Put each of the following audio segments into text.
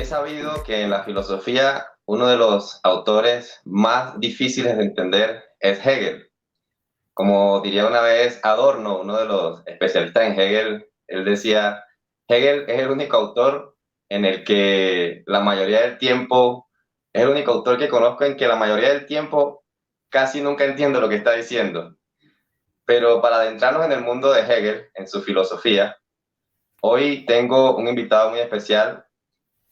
He sabido que en la filosofía uno de los autores más difíciles de entender es Hegel. Como diría una vez Adorno, uno de los especialistas en Hegel, él decía, Hegel es el único autor en el que la mayoría del tiempo, es el único autor que conozco en que la mayoría del tiempo casi nunca entiendo lo que está diciendo. Pero para adentrarnos en el mundo de Hegel, en su filosofía, hoy tengo un invitado muy especial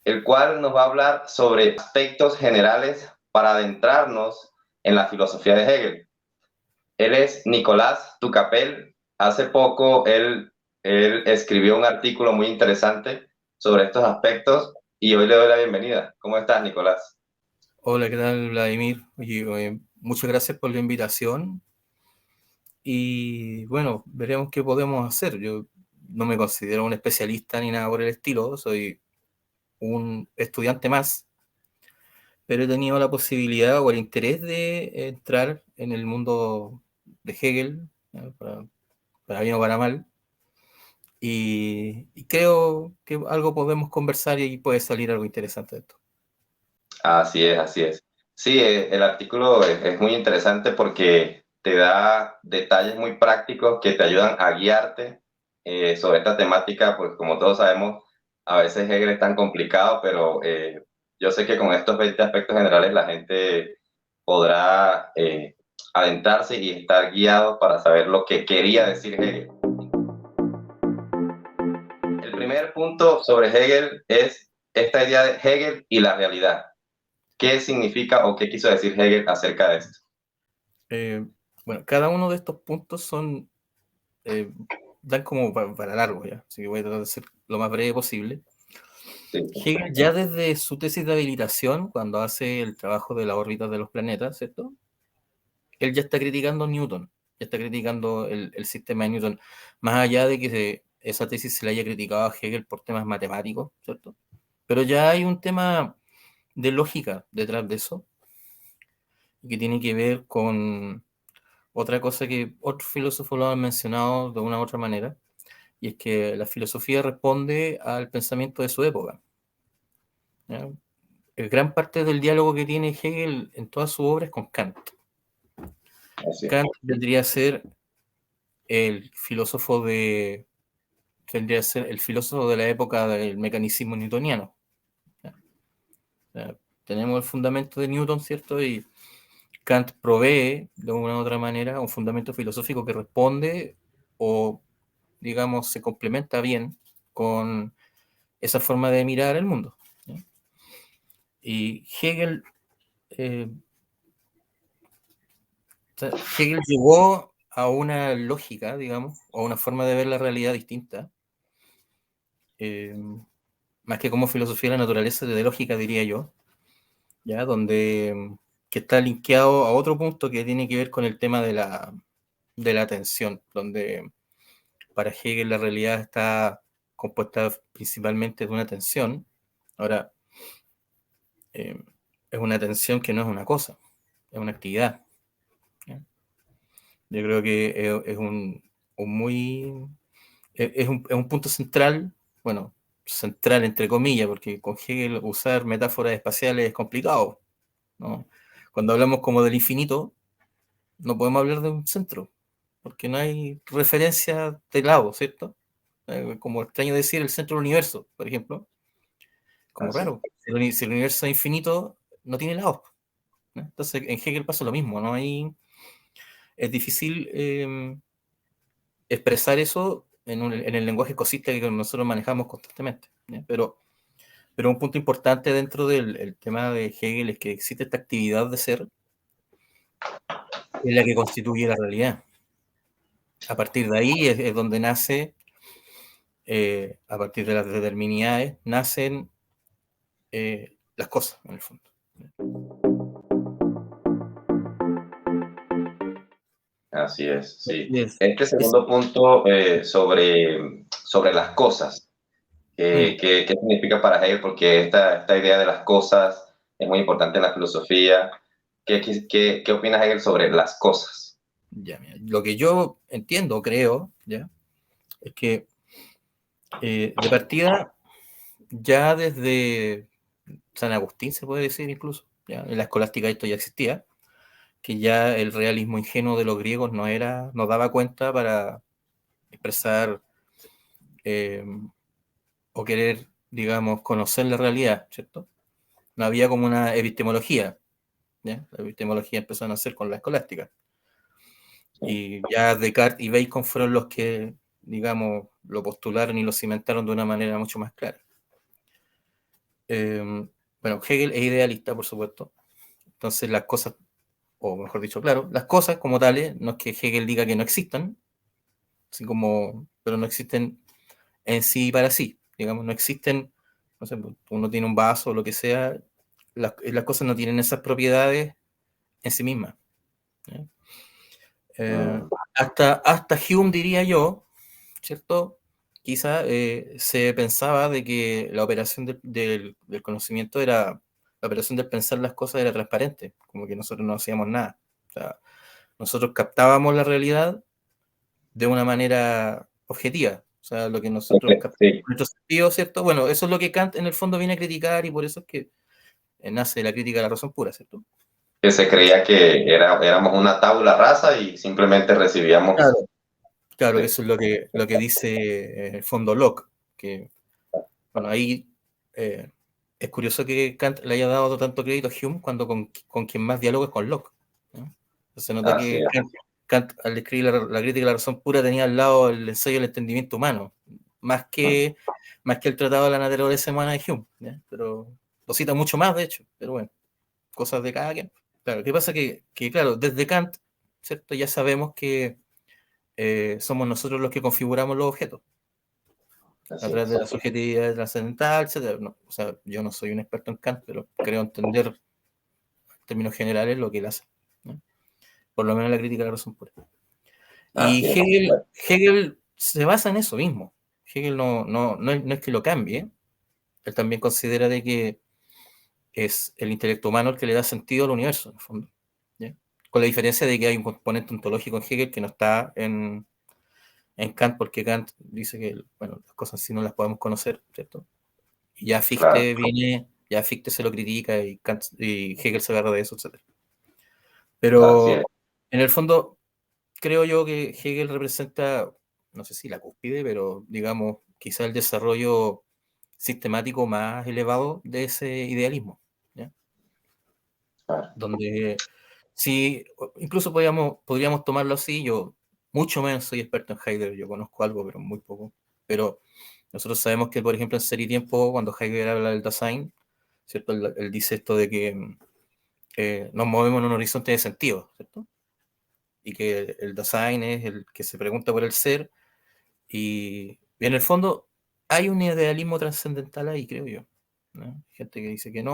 el cual nos va a hablar sobre aspectos generales para adentrarnos en la filosofía de Hegel. Él es Nicolás Tucapel. Hace poco él escribió un artículo muy interesante sobre estos aspectos y hoy le doy la bienvenida. ¿Cómo estás, Nicolás? Hola, ¿qué tal, Vladimir? Oye, muchas gracias por la invitación y bueno, veremos qué podemos hacer. Yo no me considero un especialista ni nada por el estilo, soy un estudiante más, pero he tenido la posibilidad o el interés de entrar en el mundo de Hegel, para bien o para mal, y creo que algo podemos conversar y puede salir algo interesante de esto. Así es, así es. Sí, el artículo es muy interesante porque te da detalles muy prácticos que te ayudan a guiarte sobre esta temática, pues como todos sabemos, a veces Hegel es tan complicado, pero yo sé que con estos 20 aspectos generales la gente podrá adentrarse y estar guiado para saber lo que quería decir Hegel. El primer punto sobre Hegel es esta idea de Hegel y la realidad. ¿Qué significa o qué quiso decir Hegel acerca de esto? Eh, bueno, cada uno de estos puntos eh, dan como para largo ya, así que voy a tratar de ser lo más breve posible. Sí, Hegel ya desde su tesis de habilitación, cuando hace el trabajo de la órbita de los planetas, ¿cierto? Él ya está criticando Newton, ya está criticando el sistema de Newton, más allá de que esa tesis se le haya criticado a Hegel por temas matemáticos, ¿cierto? Pero ya hay un tema de lógica detrás de eso, que tiene que ver con otra cosa que otros filósofos lo han mencionado de una u otra manera, y es que la filosofía responde al pensamiento de su época, ¿ya? Gran parte del diálogo que tiene Hegel en toda su obra es con Kant. así es. Kant vendría a ser el filósofo de, vendría a ser el filósofo de la época del mecanicismo newtoniano, ¿ya? O sea, tenemos el fundamento de Newton, ¿cierto? Y Kant provee, de una u otra manera, un fundamento filosófico que responde o, digamos, se complementa bien con esa forma de mirar el mundo, ¿ya? Y eh, Hegel llegó a una lógica, digamos, o a una forma de ver la realidad distinta, eh, más que como filosofía de la naturaleza, de lógica, diría yo, ¿ya? Donde que está linkeado a otro punto que tiene que ver con el tema de la atención, donde para Hegel la realidad está compuesta principalmente de una atención. Ahora, eh, es una atención que no es una cosa, es una actividad, ¿ya? Yo creo que es un muy es un punto central, bueno, central entre comillas, porque con Hegel usar metáforas espaciales es complicado, ¿no? Cuando hablamos como del infinito, no podemos hablar de un centro, porque no hay referencia de lado, ¿cierto? Como extraño decir el centro del universo, por ejemplo, como Así es. raro. Si el universo es infinito, no tiene lados, ¿no? Entonces en Hegel pasa lo mismo, ¿no? Es difícil expresar eso en el lenguaje cosista que nosotros manejamos constantemente, ¿ya? Pero un punto importante dentro del el tema de Hegel es que existe esta actividad de ser en la que constituye la realidad. A partir de ahí es donde nace, a partir de las determinidades, nacen las cosas, en el fondo. Así es, sí. Es, Este es, segundo punto sobre las cosas, mm, ¿qué significa para Hegel? Porque esta idea de las cosas es muy importante en la filosofía. ¿Qué opina Hegel sobre las cosas? ya, mira, lo que yo entiendo, creo, ¿ya? Es que de partida, ya desde San Agustín se puede decir incluso, ¿ya? En la escolástica esto ya existía, que ya el realismo ingenuo de los griegos no daba cuenta para expresar o querer, digamos, conocer la realidad, ¿cierto? No había como una epistemología, ¿ya? La epistemología empezó a nacer con la escolástica. Y ya Descartes y Bacon fueron los que, digamos, lo postularon y lo cimentaron de una manera mucho más clara. Bueno, Hegel es idealista, por supuesto. Entonces las cosas, o mejor dicho, claro, las cosas como tales, no es que Hegel diga que no existan, así como, pero no existen en sí y para sí. Digamos, no existen, no sé, uno tiene un vaso o lo que sea, las cosas no tienen esas propiedades en sí mismas. ¿Ya? Hasta Hume, diría yo, ¿cierto? Quizá se pensaba de que la operación del conocimiento era, la operación del pensar las cosas era transparente, como que nosotros no hacíamos nada. O sea, nosotros captábamos la realidad de una manera objetiva. O sea, lo que nosotros captamos Sí, con nuestros sentidos, ¿cierto? Bueno, eso es lo que Kant en el fondo viene a criticar y por eso es que nace la crítica de la razón pura, ¿cierto? que se creía que éramos una tabula rasa y simplemente recibíamos. Claro. Claro, que Sí, eso es lo que dice en el fondo Locke, que, bueno, ahí es curioso que Kant le haya dado tanto crédito a Hume cuando con quien más diálogo es con Locke, ¿no? Se nota así que es. Kant, al escribir la crítica de la razón pura, tenía al lado el ensayo del entendimiento humano, más que, más que el tratado de la naturaleza humana de Hume, ¿ya? Pero lo cita mucho más, de hecho, pero bueno, cosas de cada quien. Claro, ¿qué pasa? Claro, desde Kant, ¿cierto? Ya sabemos que somos nosotros los que configuramos los objetos a Así través de es. la subjetividad trascendental, etc. No, o sea, yo no soy un experto en Kant, pero creo entender en términos generales lo que él hace, ¿no? Por lo menos la crítica de la razón pura. Y Así es. Hegel se basa en eso mismo. Hegel no es que lo cambie, él también considera de que es el intelecto humano el que le da sentido al universo, en el fondo, ¿ya? Con la diferencia de que hay un componente ontológico en Hegel que no está en Kant, porque Kant dice que, bueno, las cosas sí no las podemos conocer, ¿cierto? Y ya Claro, Fichte viene, ya Fichte se lo critica y, y Hegel se agarra de eso, etc. así es. Pero en el fondo, creo yo que Hegel representa, no sé si la cúspide, pero digamos, quizá el desarrollo sistemático más elevado de ese idealismo, ¿ya? Claro. Donde sí, incluso podríamos tomarlo así, yo mucho menos soy experto en Heidegger, yo conozco algo, pero muy poco. Pero nosotros sabemos que, por ejemplo, en Ser y Tiempo, cuando Heidegger habla del Dasein, ¿cierto? Él dice esto de que nos movemos en un horizonte de sentido, ¿cierto? Y que el Dasein es el que se pregunta por el ser, y en el fondo hay un idealismo trascendental ahí, creo yo, ¿no? Hay gente que dice que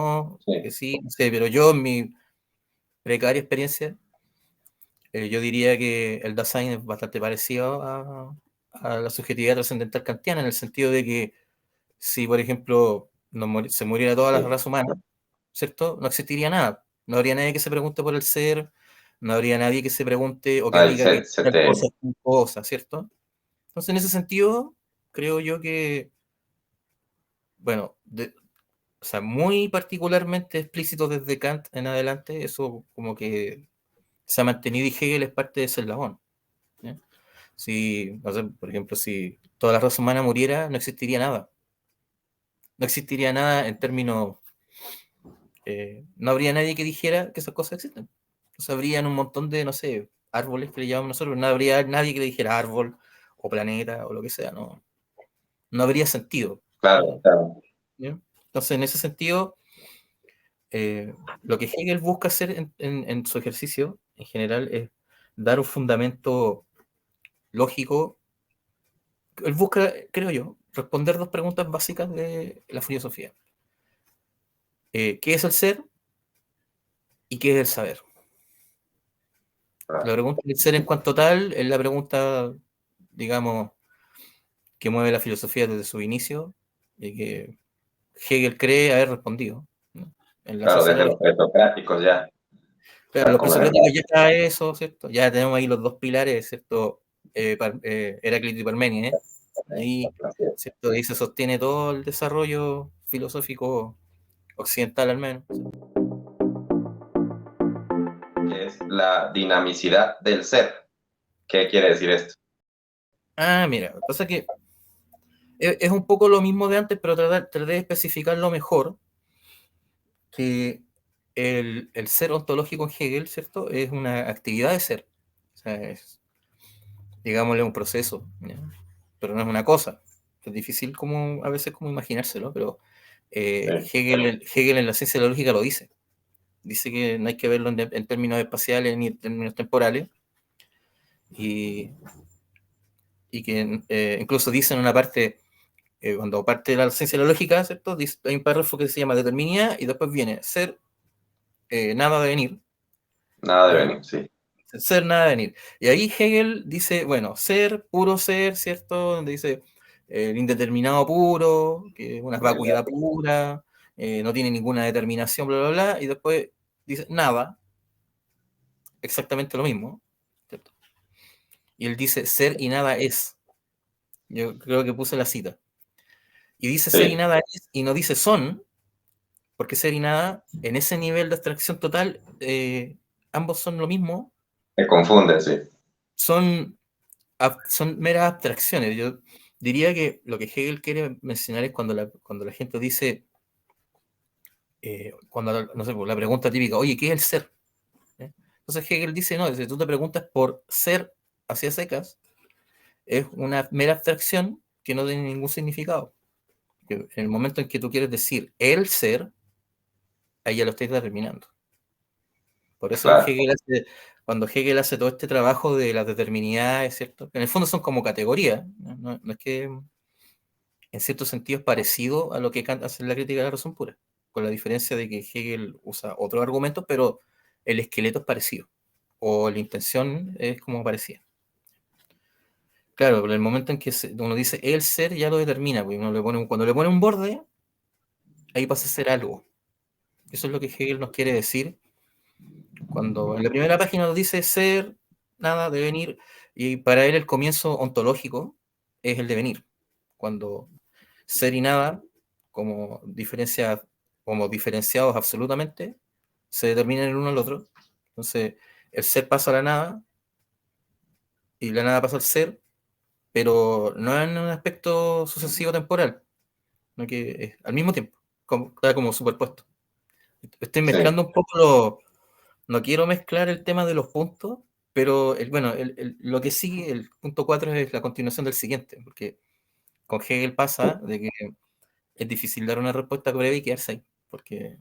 Sí, sí, no sé, pero yo en mi precaria experiencia, yo diría que el Dasein es bastante parecido a la subjetividad trascendental kantiana, en el sentido de que si, por ejemplo, se muriera toda la sí. raza humana, ¿cierto? No existiría nada. No habría nadie que se pregunte por el ser, no habría nadie que se pregunte o que No, diga que se tal te, cosa es tal cosa, ¿cierto? Entonces, en ese sentido, creo yo que, bueno, o sea, muy particularmente explícito desde Kant en adelante, eso como que se ha mantenido y Hegel es parte de ese eslabón, ¿ya? Si, no sé, por ejemplo, si toda la raza humana muriera, no existiría nada. No existiría nada en términos, no habría nadie que dijera que esas cosas existen. O sea, habrían un montón de, no sé, árboles que le llamamos nosotros, no habría nadie que le dijera árbol o planeta o lo que sea, no habría sentido. claro, claro. ¿Ya? Entonces, en ese sentido, lo que Hegel busca hacer en su ejercicio, en general, es dar un fundamento lógico. Él busca, creo yo, responder dos preguntas básicas de la filosofía. ¿Qué es el ser y qué es el saber? La Claro. pregunta del ser en cuanto tal es la pregunta, digamos, que mueve la filosofía desde su inicio y que Hegel cree haber respondido, ¿no? En la Claro, sociedad desde de los los... presocráticos ya, Claro, ya los con la presocráticos ya verdad. está eso, ¿cierto? Ya tenemos ahí los dos pilares, ¿cierto? Heráclito y Parménides, ¿eh? Ahí, Así es. ¿cierto? Ahí se sostiene todo el desarrollo filosófico occidental al menos. Que es la dinamicidad del ser. ¿Qué quiere decir esto? Ah, mira, lo que pasa es que es un poco lo mismo de antes, pero traté de especificarlo mejor, que el ser ontológico en Hegel, ¿cierto? Es una actividad de ser. O sea, es, digámosle, un proceso, ¿ya? Pero no es una cosa. Es difícil como a veces como imaginárselo, pero Sí, Hegel en la ciencia de la lógica lo dice. Dice que no hay que verlo en términos espaciales ni en términos temporales, y, y que incluso dice en una parte, cuando parte de la ciencia de la lógica, ¿cierto? Dice, hay un párrafo que se llama determinidad y después viene ser, nada de venir, nada de ¿ya? venir, sí. Ser, nada de venir. Y ahí Hegel dice, bueno, ser, puro ser, ¿cierto? Donde dice el indeterminado puro, que es una vacuidad pura, no tiene ninguna determinación, bla, bla, bla, y después dice nada, exactamente lo mismo, ¿cierto? Y él dice ser y nada es. Yo creo que puse la cita. Y dice ser y Sí, nada es, y no dice son, porque ser y nada, en ese nivel de abstracción total, ambos son lo mismo, me confunde, sí. son, son meras abstracciones. Yo diría que lo que Hegel quiere mencionar es cuando la gente dice, cuando, no sé, pues, la pregunta típica, oye, ¿qué es el ser? ¿Eh? Entonces Hegel dice, no, si tú te preguntas por ser hacia secas, es una mera abstracción que no tiene ningún significado. Que en el momento en que tú quieres decir el ser, ahí ya lo estás determinando. Por eso Claro, cuando Hegel hace todo este trabajo de las determinidades, ¿cierto? En el fondo son como categorías, ¿no? No es que en cierto sentido es parecido a lo que Kant hace en la crítica de la razón pura, con la diferencia de que Hegel usa otros argumentos, pero el esqueleto es parecido, o la intención es como parecida. Claro, pero en el momento en que uno dice el ser, ya lo determina, porque uno cuando le pone un borde, ahí pasa a ser algo. Eso es lo que Hegel nos quiere decir cuando en la primera página nos dice ser, nada, devenir, y para él el comienzo ontológico es el devenir. Cuando ser y nada, como, como diferenciados absolutamente, se determinan el uno al otro. Entonces, el ser pasa a la nada y la nada pasa al ser, pero no en un aspecto sucesivo temporal, sino que es al mismo tiempo, como, está como superpuesto. Estoy sí, mezclando un poco lo. No quiero mezclar el tema de los puntos, pero bueno, lo que sigue, el punto 4 es la continuación del siguiente, porque con Hegel pasa de que es difícil dar una respuesta breve y quedarse ahí, porque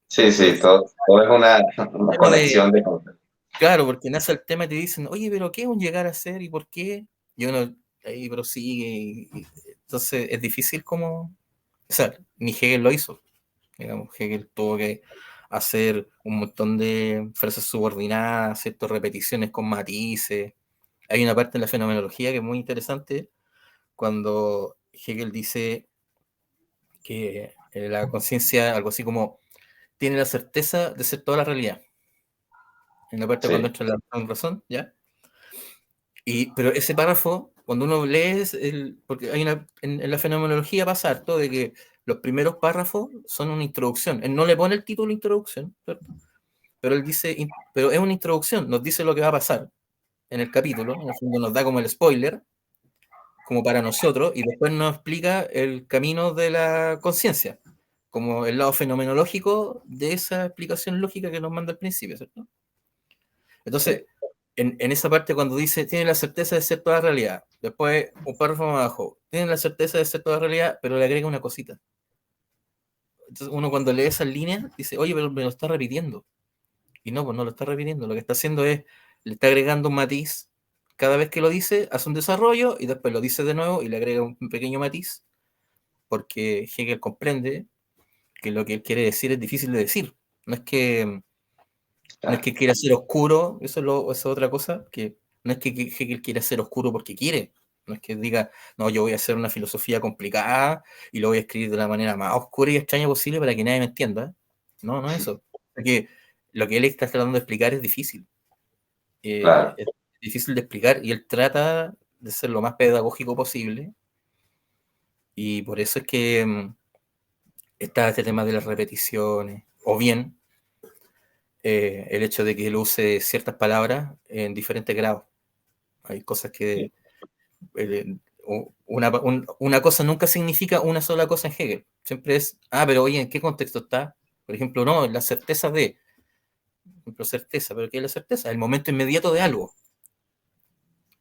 sí, todo, sí, todo es una tema de, conexión de conceptos. claro, porque nace el tema y te dicen, oye, pero ¿qué es un llegar a ser y por qué? Y uno ahí prosigue, entonces es difícil como, o sea, ni Hegel lo hizo, digamos, Hegel tuvo que hacer un montón de frases subordinadas, ciertas repeticiones con matices. Hay una parte en la fenomenología que es muy interesante cuando Hegel dice que la conciencia, algo así como, tiene la certeza de ser toda la realidad. En la parte cuando Sí, entra la razón, ¿ya? Pero ese párrafo, cuando uno lee, porque hay en la fenomenología pasa harto de que los primeros párrafos son una introducción. Él no le pone el título introducción, ¿cierto? Pero él dice, pero es una introducción, nos dice lo que va a pasar en el capítulo, en el fondo nos da como el spoiler, como para nosotros, y después nos explica el camino de la conciencia, como el lado fenomenológico de esa explicación lógica que nos manda al principio, ¿cierto? sí, Entonces, en esa parte cuando dice, tiene la certeza de ser toda realidad, después un párrafo más abajo, tiene la certeza de ser toda realidad, pero le agrega una cosita. Entonces uno cuando lee esas líneas dice, oye, pero me lo está repitiendo. Y no, pues no lo está repitiendo, lo que está haciendo es, le está agregando un matiz. Cada vez que lo dice, hace un desarrollo y después lo dice de nuevo y le agrega un pequeño matiz, porque Hegel comprende que lo que él quiere decir es difícil de decir. No es que, no es claro, que quiera ser oscuro, eso es otra cosa, que no es que Hegel quiera ser oscuro porque quiere, no es que diga, no, yo voy a hacer una filosofía complicada y lo voy a escribir de la manera más oscura y extraña posible para que nadie me entienda. No, no es eso. Porque lo que él está tratando de explicar es difícil. claro. Es difícil de explicar y él trata de ser lo más pedagógico posible y por eso es que está este tema de las repeticiones, o bien el hecho de que él use ciertas palabras en diferentes grados. Hay cosas que eh, una cosa nunca significa una sola cosa en Hegel. Siempre es, pero oye, ¿en qué contexto está? Por ejemplo, no, la certeza de, por ejemplo, certeza, pero ¿qué es la certeza? El momento inmediato de algo.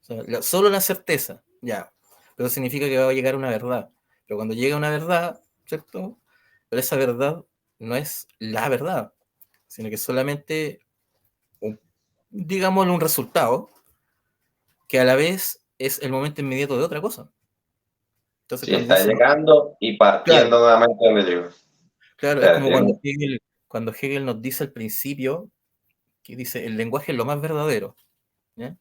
O sea, solo la certeza, ya. Pero significa que va a llegar una verdad. Pero cuando llega una verdad, ¿cierto? Pero esa verdad no es la verdad, sino que solamente, digámoslo, un resultado que a la vez es el momento inmediato de otra cosa. Entonces, Sí, cuando está dicen, llegando y claro, partiendo nuevamente donde llegó. O claro, es sea, como cuando Hegel nos dice al principio, que dice, el lenguaje es lo más verdadero. ¿Ya?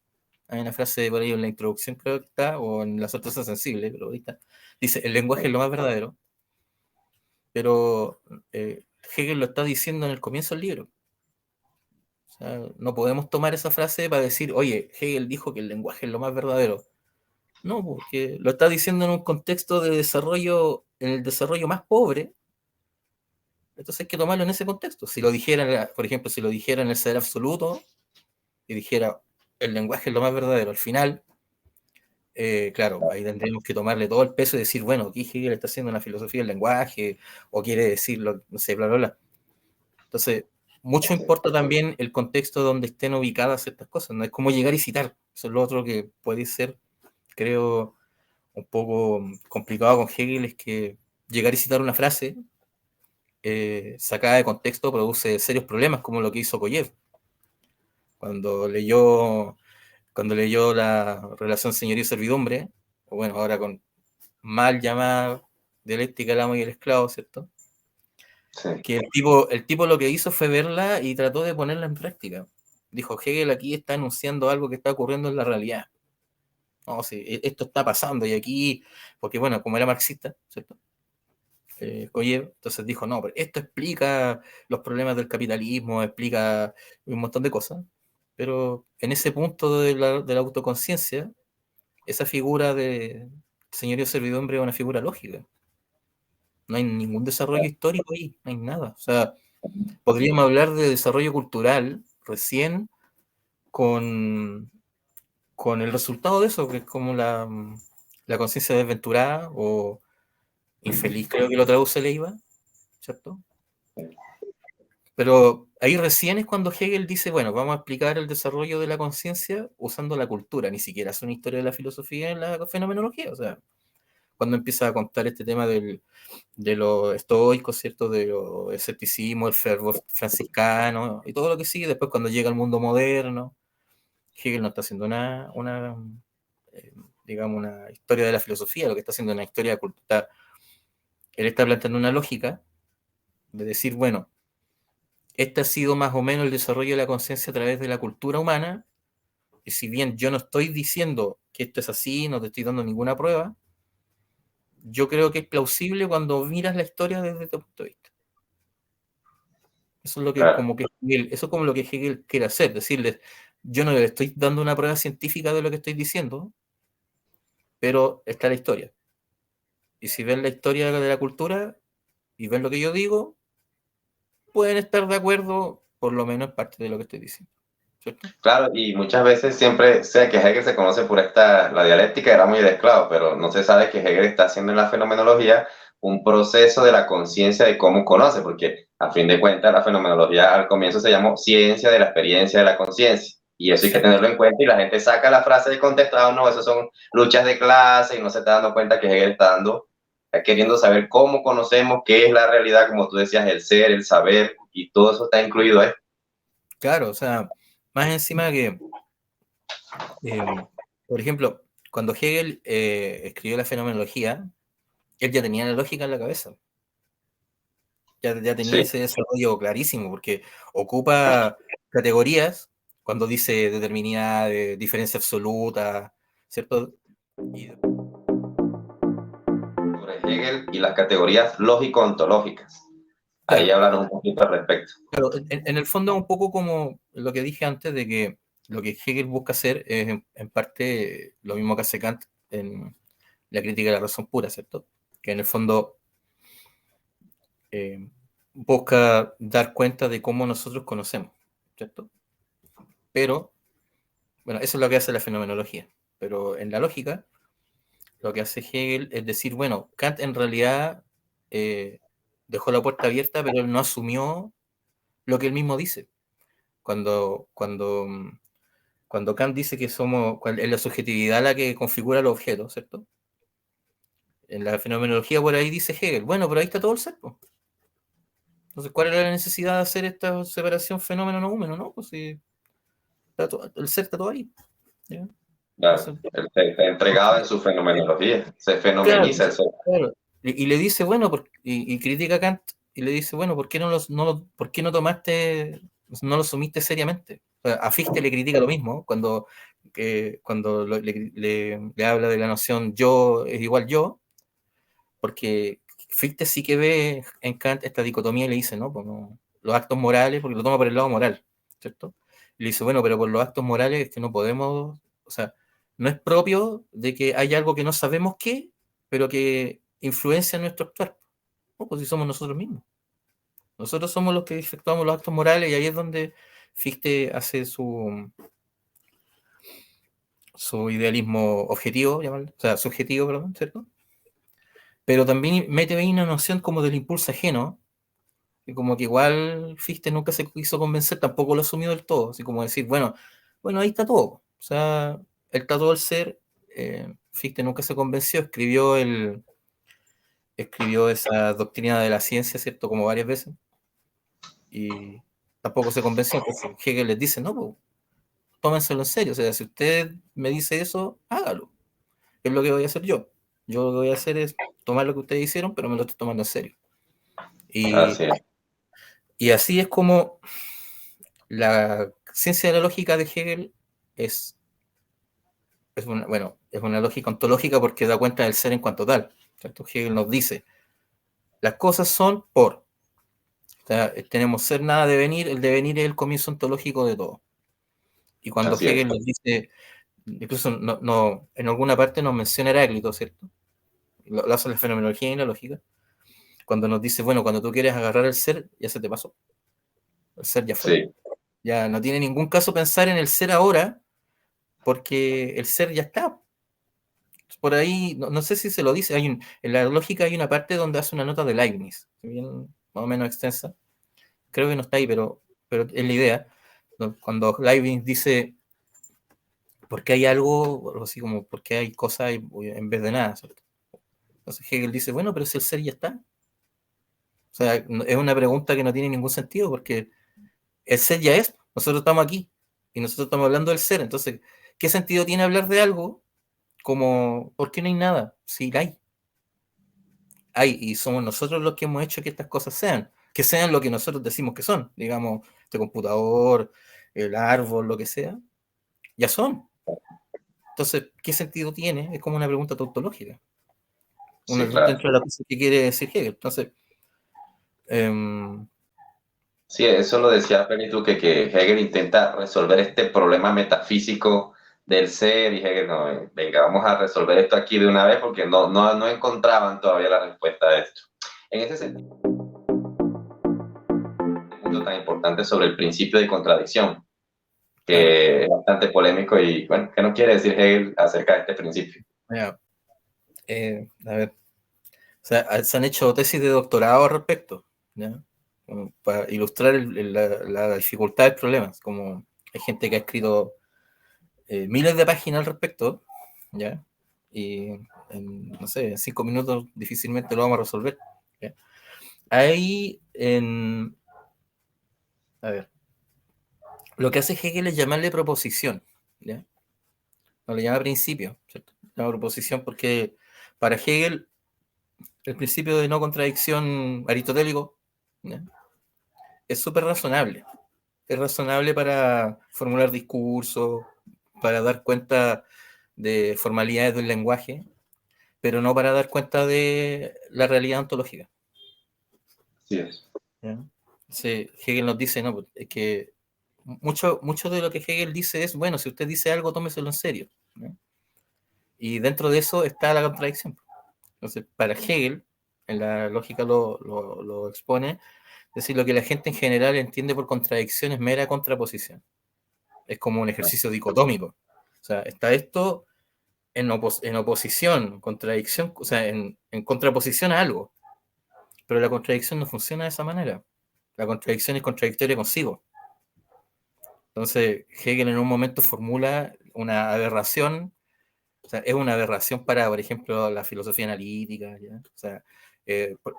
Hay una frase por ahí en la introducción, creo que está, o en la sorpresa sensible, pero ahí está. Dice, el lenguaje es lo más verdadero, pero Hegel lo está diciendo en el comienzo del libro. O sea, no podemos tomar esa frase para decir, oye, Hegel dijo que el lenguaje es lo más verdadero. No, porque lo está diciendo en un contexto de desarrollo, en el desarrollo más pobre, entonces hay que tomarlo en ese contexto. Si lo dijera, por ejemplo, si lo dijera en el ser absoluto y dijera el lenguaje es lo más verdadero, al final, claro, ahí tendríamos que tomarle todo el peso y decir, bueno, aquí Hegel está haciendo una filosofía del lenguaje o quiere decirlo, no sé, bla, bla, bla. Entonces, mucho importa también el contexto donde estén ubicadas ciertas cosas, no es como llegar y citar. Eso es lo otro que puede ser, creo, un poco complicado con Hegel, es que llegar y citar una frase sacada de contexto produce serios problemas, como lo que hizo Koyev cuando leyó, cuando leyó la relación señorío-servidumbre, o bueno, ahora con mal llamada dialéctica del amo y el esclavo, ¿cierto? sí, Que el tipo lo que hizo fue verla y trató de ponerla en práctica. Dijo, Hegel aquí está anunciando algo que está ocurriendo en la realidad. No, sí, esto está pasando y aquí, porque bueno, como era marxista, ¿cierto? Koyev, entonces dijo, no, pero esto explica los problemas del capitalismo, explica un montón de cosas, pero en ese punto de la autoconciencia, esa figura de señorío servidumbre es una figura lógica. No hay ningún desarrollo histórico ahí, no hay nada. O sea, podríamos hablar de desarrollo cultural recién con, con el resultado de eso, que es como la conciencia desventurada o infeliz, creo que lo traduce Leiva, ¿cierto? Pero ahí recién es cuando Hegel dice, bueno, vamos a explicar el desarrollo de la conciencia usando la cultura, ni siquiera es una historia de la filosofía en la fenomenología, o sea, cuando empieza a contar este tema de los estoicos, ¿cierto? De los escepticismo, el fervor franciscano y todo lo que sigue, después cuando llega al mundo moderno, Hegel no está haciendo eh, digamos, una historia de la filosofía, lo que está haciendo es una historia de cultura. Él está planteando una lógica de decir, bueno, este ha sido más o menos el desarrollo de la conciencia a través de la cultura humana, y si bien yo no estoy diciendo que esto es así, no te estoy dando ninguna prueba, yo creo que es plausible cuando miras la historia desde tu punto de vista. Eso es lo que claro, como que Hegel, eso es como lo que Hegel quiere hacer, decirles, yo no le estoy dando una prueba científica de lo que estoy diciendo, pero está la historia. Y si ven la historia de la cultura y ven lo que yo digo, pueden estar de acuerdo, por lo menos en parte de lo que estoy diciendo. ¿Cierto? claro, y muchas veces siempre sé que Hegel se conoce por la dialéctica era muy de esclavo, pero no se sabe que Hegel está haciendo en la fenomenología un proceso de la conciencia de cómo conoce, porque a fin de cuentas la fenomenología al comienzo se llamó ciencia de la experiencia de la conciencia, y eso hay que Exacto. tenerlo en cuenta y la gente saca la frase de contexto, no, eso son luchas de clase y no se está dando cuenta que Hegel está queriendo saber cómo conocemos qué es la realidad, como tú decías, el ser, el saber, y todo eso está incluido ahí. Claro, o sea, más encima que, eh, por ejemplo, cuando Hegel escribió la fenomenología, él ya tenía la lógica en la cabeza, ya tenía Sí. ese desarrollo clarísimo, porque ocupa categorías cuando dice determinada, diferencia absoluta, ¿cierto? Y, Sobre Hegel y las categorías lógico-ontológicas. Ahí claro, hablan un poquito al respecto. claro, en el fondo un poco como lo que dije antes de que lo que Hegel busca hacer es en parte lo mismo que hace Kant en la crítica de la razón pura, ¿cierto? Que en el fondo busca dar cuenta de cómo nosotros conocemos, ¿cierto? Pero, bueno, eso es lo que hace la fenomenología. Pero en la lógica, lo que hace Hegel es decir, bueno, Kant en realidad dejó la puerta abierta, pero él no asumió lo que él mismo dice. Cuando Kant dice que es la subjetividad la que configura los objetos, ¿cierto? En la fenomenología por ahí dice Hegel, bueno, pero ahí está todo el ser, pues. Entonces, ¿cuál era la necesidad de hacer esta separación fenómeno-no-húmeno? No, pues si el ser está todo ahí. ¿Ya? Claro, Entonces, él se entregaba en su fenomenología, se claro, fenomeniza el ser. claro. Y le dice, bueno, y critica a Kant, y le dice, bueno, ¿por qué por qué no tomaste, no lo sumiste seriamente? O sea, a Fichte le critica lo mismo, cuando le habla de la noción yo es igual yo, porque Fichte sí que ve en Kant esta dicotomía y le dice, no, pues no, los actos morales, porque lo toma por el lado moral, ¿cierto? Y le dice, bueno, pero por los actos morales es que no podemos, o sea, no es propio de que haya algo que no sabemos qué, pero que influencia en nuestro actuar. No, pues si somos nosotros mismos. Nosotros somos los que efectuamos los actos morales y ahí es donde Fichte hace su idealismo objetivo, llamarlo, o sea, subjetivo, perdón, ¿cierto? Pero también mete ahí una noción como del impulso ajeno, y como que igual Fichte nunca se quiso convencer, tampoco lo asumió del todo, así como decir, bueno, ahí está todo. O sea, él está todo el ser, Fichte nunca se convenció, escribió esa doctrina de la ciencia, ¿cierto? Como varias veces, y tampoco se convenció. Entonces Hegel les dice, no, pues, tómenselo en serio, o sea, si usted me dice eso, hágalo, es lo que voy a hacer yo. Yo lo que voy a hacer es tomar lo que ustedes hicieron, pero me lo estoy tomando en serio. Y, Así es. y así es como la ciencia de la lógica de Hegel es, es una lógica ontológica porque da cuenta del ser en cuanto tal. ¿Cierto? Hegel nos dice, las cosas son por. O sea, tenemos ser, nada, devenir. El devenir es el comienzo ontológico de todo. Y cuando Así es. Hegel nos dice, incluso en alguna parte nos menciona Heráclito, ¿cierto? Lo hace la fenomenología y la lógica. Cuando nos dice, bueno, cuando tú quieres agarrar el ser, ya se te pasó. El ser ya fue. Sí, Ya no tiene ningún caso pensar en el ser ahora, porque el ser ya está. Por ahí, no sé si se lo dice, en la lógica hay una parte donde hace una nota de Leibniz, bien, más o menos extensa, creo que no está ahí, pero es la idea, cuando Leibniz dice, ¿por qué hay algo? Algo así como, ¿por qué hay cosas en vez de nada? ¿Cierto? Entonces Hegel dice, bueno, pero si el ser ya está. O sea, es una pregunta que no tiene ningún sentido, porque el ser ya es, nosotros estamos aquí, y nosotros estamos hablando del ser, entonces, ¿qué sentido tiene hablar de algo como, ¿por qué no hay nada? Si la hay, y somos nosotros los que hemos hecho que estas cosas sean, que sean lo que nosotros decimos que son, digamos, este computador, el árbol, lo que sea, ya son. Entonces, ¿qué sentido tiene? Es como una pregunta tautológica, sí, claro. dentro de la cosa que quiere decir Hegel. Entonces, um, Sí, eso lo decía Penitu, que Hegel intenta resolver este problema metafísico del ser y Hegel, no, venga, vamos a resolver esto aquí de una vez porque no encontraban todavía la respuesta a esto. En ese sentido, un punto tan importante sobre el principio de contradicción, claro, que es bastante polémico y, bueno, ¿qué nos quiere decir Hegel acerca de este principio? ya, a ver, o sea, se han hecho tesis de doctorado al respecto, ¿ya? Como para ilustrar la dificultad del problema, como hay gente que ha escrito miles de páginas al respecto, ¿ya? Y no sé, en 5 minutos difícilmente lo vamos a resolver. ¿Ya? Ahí, a ver, lo que hace Hegel es llamarle proposición, ¿ya? No le llama principio, ¿cierto? Le llama proposición porque para Hegel el principio de no contradicción aristotélico, ¿ya? Es súper razonable. Es razonable para formular discursos, para dar cuenta de formalidades del lenguaje, pero no para dar cuenta de la realidad ontológica. Así es. ¿Ya? Sí, Hegel nos dice, no, es que mucho de lo que Hegel dice es, bueno, si usted dice algo, tómeselo en serio. ¿No? Y dentro de eso está la contradicción. Entonces, para Hegel, en la lógica lo expone, es decir, lo que la gente en general entiende por contradicción es mera contraposición. Es como un ejercicio dicotómico. O sea, está esto en oposición, contradicción, o sea, en contraposición a algo. Pero la contradicción no funciona de esa manera. La contradicción es contradictoria consigo. Entonces, Hegel en un momento formula una aberración, o sea, es una aberración para, por ejemplo, la filosofía analítica. ¿Ya? O sea,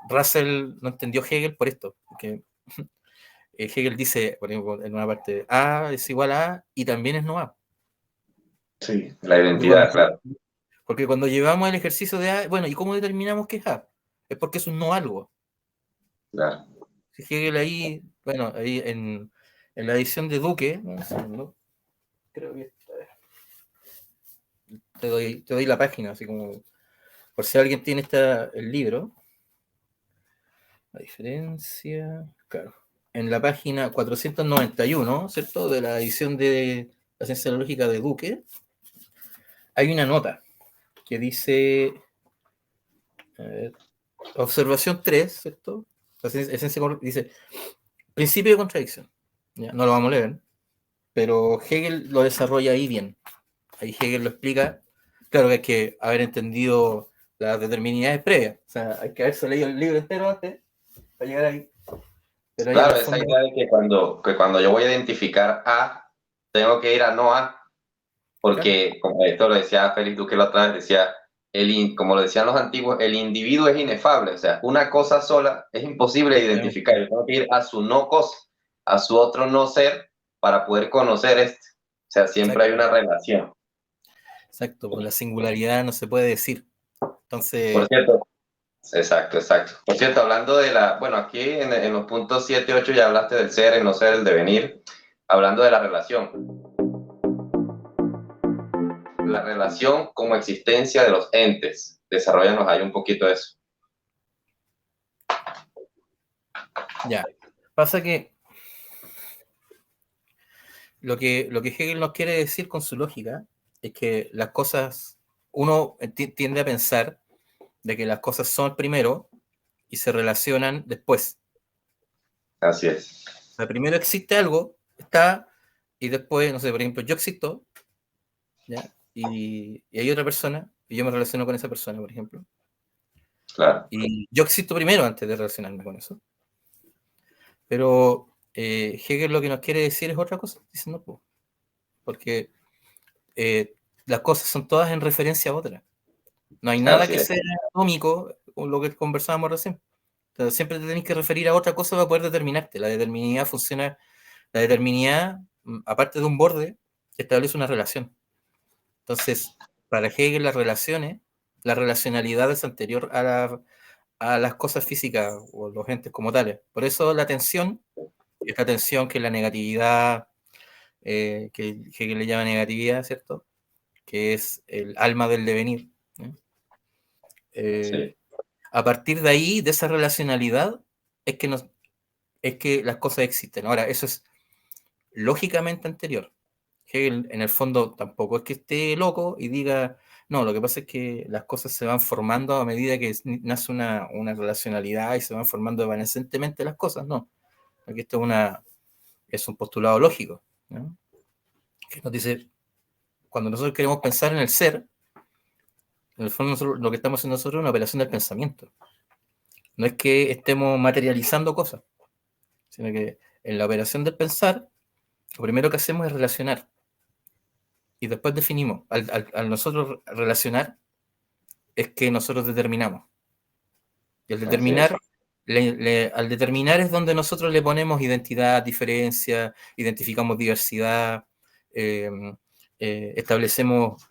Russell no entendió Hegel por esto, porque Hegel dice, por ejemplo, en una parte, A es igual a A y también es no A. Sí, la Porque cuando, identidad, claro. porque cuando llevamos el ejercicio de A, bueno, ¿y cómo determinamos que es A? Es porque es un no algo. Claro. Si Hegel ahí, bueno, ahí en la edición de Duque, un segundo, creo que te doy la página, así como, por si alguien tiene el libro, la diferencia, claro, en la página 491, ¿cierto? De la edición de la ciencia lógica de Duque, hay una nota que dice, a ver, observación 3, ¿cierto? Dice, principio de contradicción. Ya, no lo vamos a leer, pero Hegel lo desarrolla ahí bien. Ahí Hegel lo explica. Claro que hay que haber entendido las determinidades previas. O sea, hay que haberse leído el libro entero antes para llegar ahí. Pero ahí en Claro, el esa fondo. idea de que cuando yo voy a identificar A, tengo que ir a no A, Claro, porque como esto lo decía Félix Duque la otra vez, decía, como lo decían los antiguos, el individuo es inefable, o sea, una cosa sola es imposible de identificar, yo tengo que ir a su no cosa, a su otro no ser, para poder conocer este. O sea, siempre hay exacto, una relación. exacto. Por la singularidad no se puede decir. Por Entonces, cierto, exacto, exacto. Por cierto, hablando de bueno, aquí en los puntos 7 8 ya hablaste del ser, el no ser, el devenir, hablando de la relación. La relación como existencia de los entes. Desarrollanos ahí un poquito eso. ya. Pasa que lo que Hegel nos quiere decir con su lógica es que las cosas, uno tiende a pensar de que las cosas son primero y se relacionan después. Así es. O sea, primero existe algo, está, y después, no sé, por ejemplo, yo existo, ¿ya? Y hay otra persona, y yo me relaciono con esa persona, por ejemplo. Claro. Y yo existo primero antes de relacionarme con eso. Pero Hegel lo que nos quiere decir es otra cosa. Dice, no, pues, porque las cosas son todas en referencia a otras. No hay nada Así que es. sea atómico, con lo que conversábamos recién. Entonces, siempre te tenés que referir a otra cosa para poder determinarte. La determinidad funciona, la determinidad, aparte de un borde, establece una relación. Entonces, para Hegel las relaciones, la relacionalidad es anterior a las cosas físicas o los entes como tales. Por eso la tensión, esta tensión que es la negatividad, que Hegel le llama negatividad, ¿cierto? Que es el alma del devenir. ¿Eh? Sí. A partir de ahí, de esa relacionalidad, es que las cosas existen. Ahora, eso es lógicamente anterior. Hegel, en el fondo, tampoco es que esté loco y diga, no, lo que pasa es que las cosas se van formando a medida que nace una relacionalidad y se van formando evanescentemente las cosas, no. Aquí esto es un postulado lógico, ¿no? Que nos dice, cuando nosotros queremos pensar en el ser, en el fondo lo que estamos haciendo nosotros es una operación del pensamiento. No es que estemos materializando cosas, sino que en la operación del pensar, lo primero que hacemos es relacionar y después definimos. Al nosotros relacionar, es que nosotros determinamos. Y al Así es. determinar, al determinar es donde nosotros le ponemos identidad, diferencia, identificamos diversidad, eh, establecemos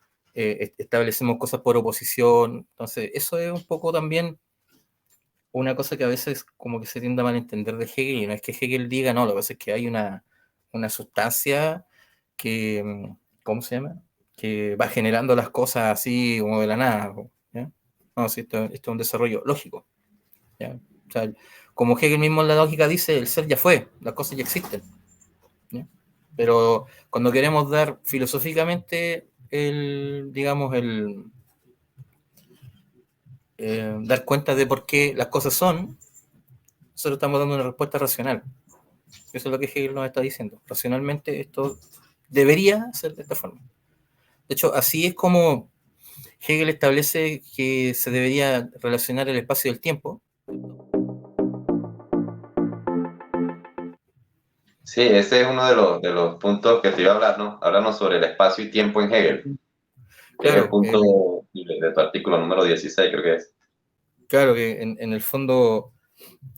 cosas por oposición. Entonces, eso es un poco también una cosa que a veces como que se tiende a malentender de Hegel, y no es que Hegel diga, no, lo que pasa es que hay una sustancia que, ¿cómo se llama? Que va generando las cosas así como de la nada. ¿Ya? No, sí, esto es un desarrollo lógico. ¿Ya? O sea, como Hegel mismo en la lógica dice, el ser ya fue, las cosas ya existen. ¿Ya? Pero cuando queremos dar filosóficamente digamos, dar cuenta de por qué las cosas son, nosotros estamos dando una respuesta racional. Eso es lo que Hegel nos está diciendo. Racionalmente esto debería ser de esta forma. De hecho, así es como Hegel establece que se debería relacionar el espacio y el tiempo. Sí, ese es uno de los puntos que te iba a hablar, ¿no? Háblanos sobre el espacio y tiempo en Hegel, que es el Claro, punto de tu artículo número 16, creo que es. claro que en el fondo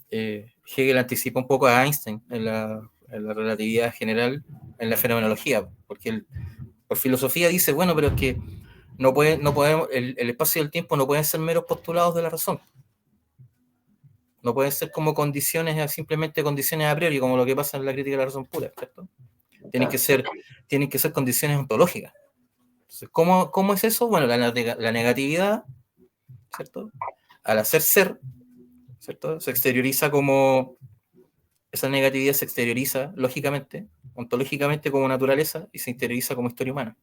Hegel anticipa un poco a Einstein en la relatividad general, en la fenomenología, porque él, por filosofía dice, bueno, pero es que no podemos, el espacio y el tiempo no pueden ser meros postulados de la razón. No pueden ser como condiciones, simplemente condiciones a priori, como lo que pasa en la crítica de la razón pura, ¿cierto? Tienen que Ah, ser, tienen que ser condiciones ontológicas. Entonces, ¿cómo es eso? Bueno, la negatividad, ¿cierto? Al hacer ser, ¿cierto? Se exterioriza como, esa negatividad se exterioriza lógicamente, ontológicamente como naturaleza y se interioriza como historia humana.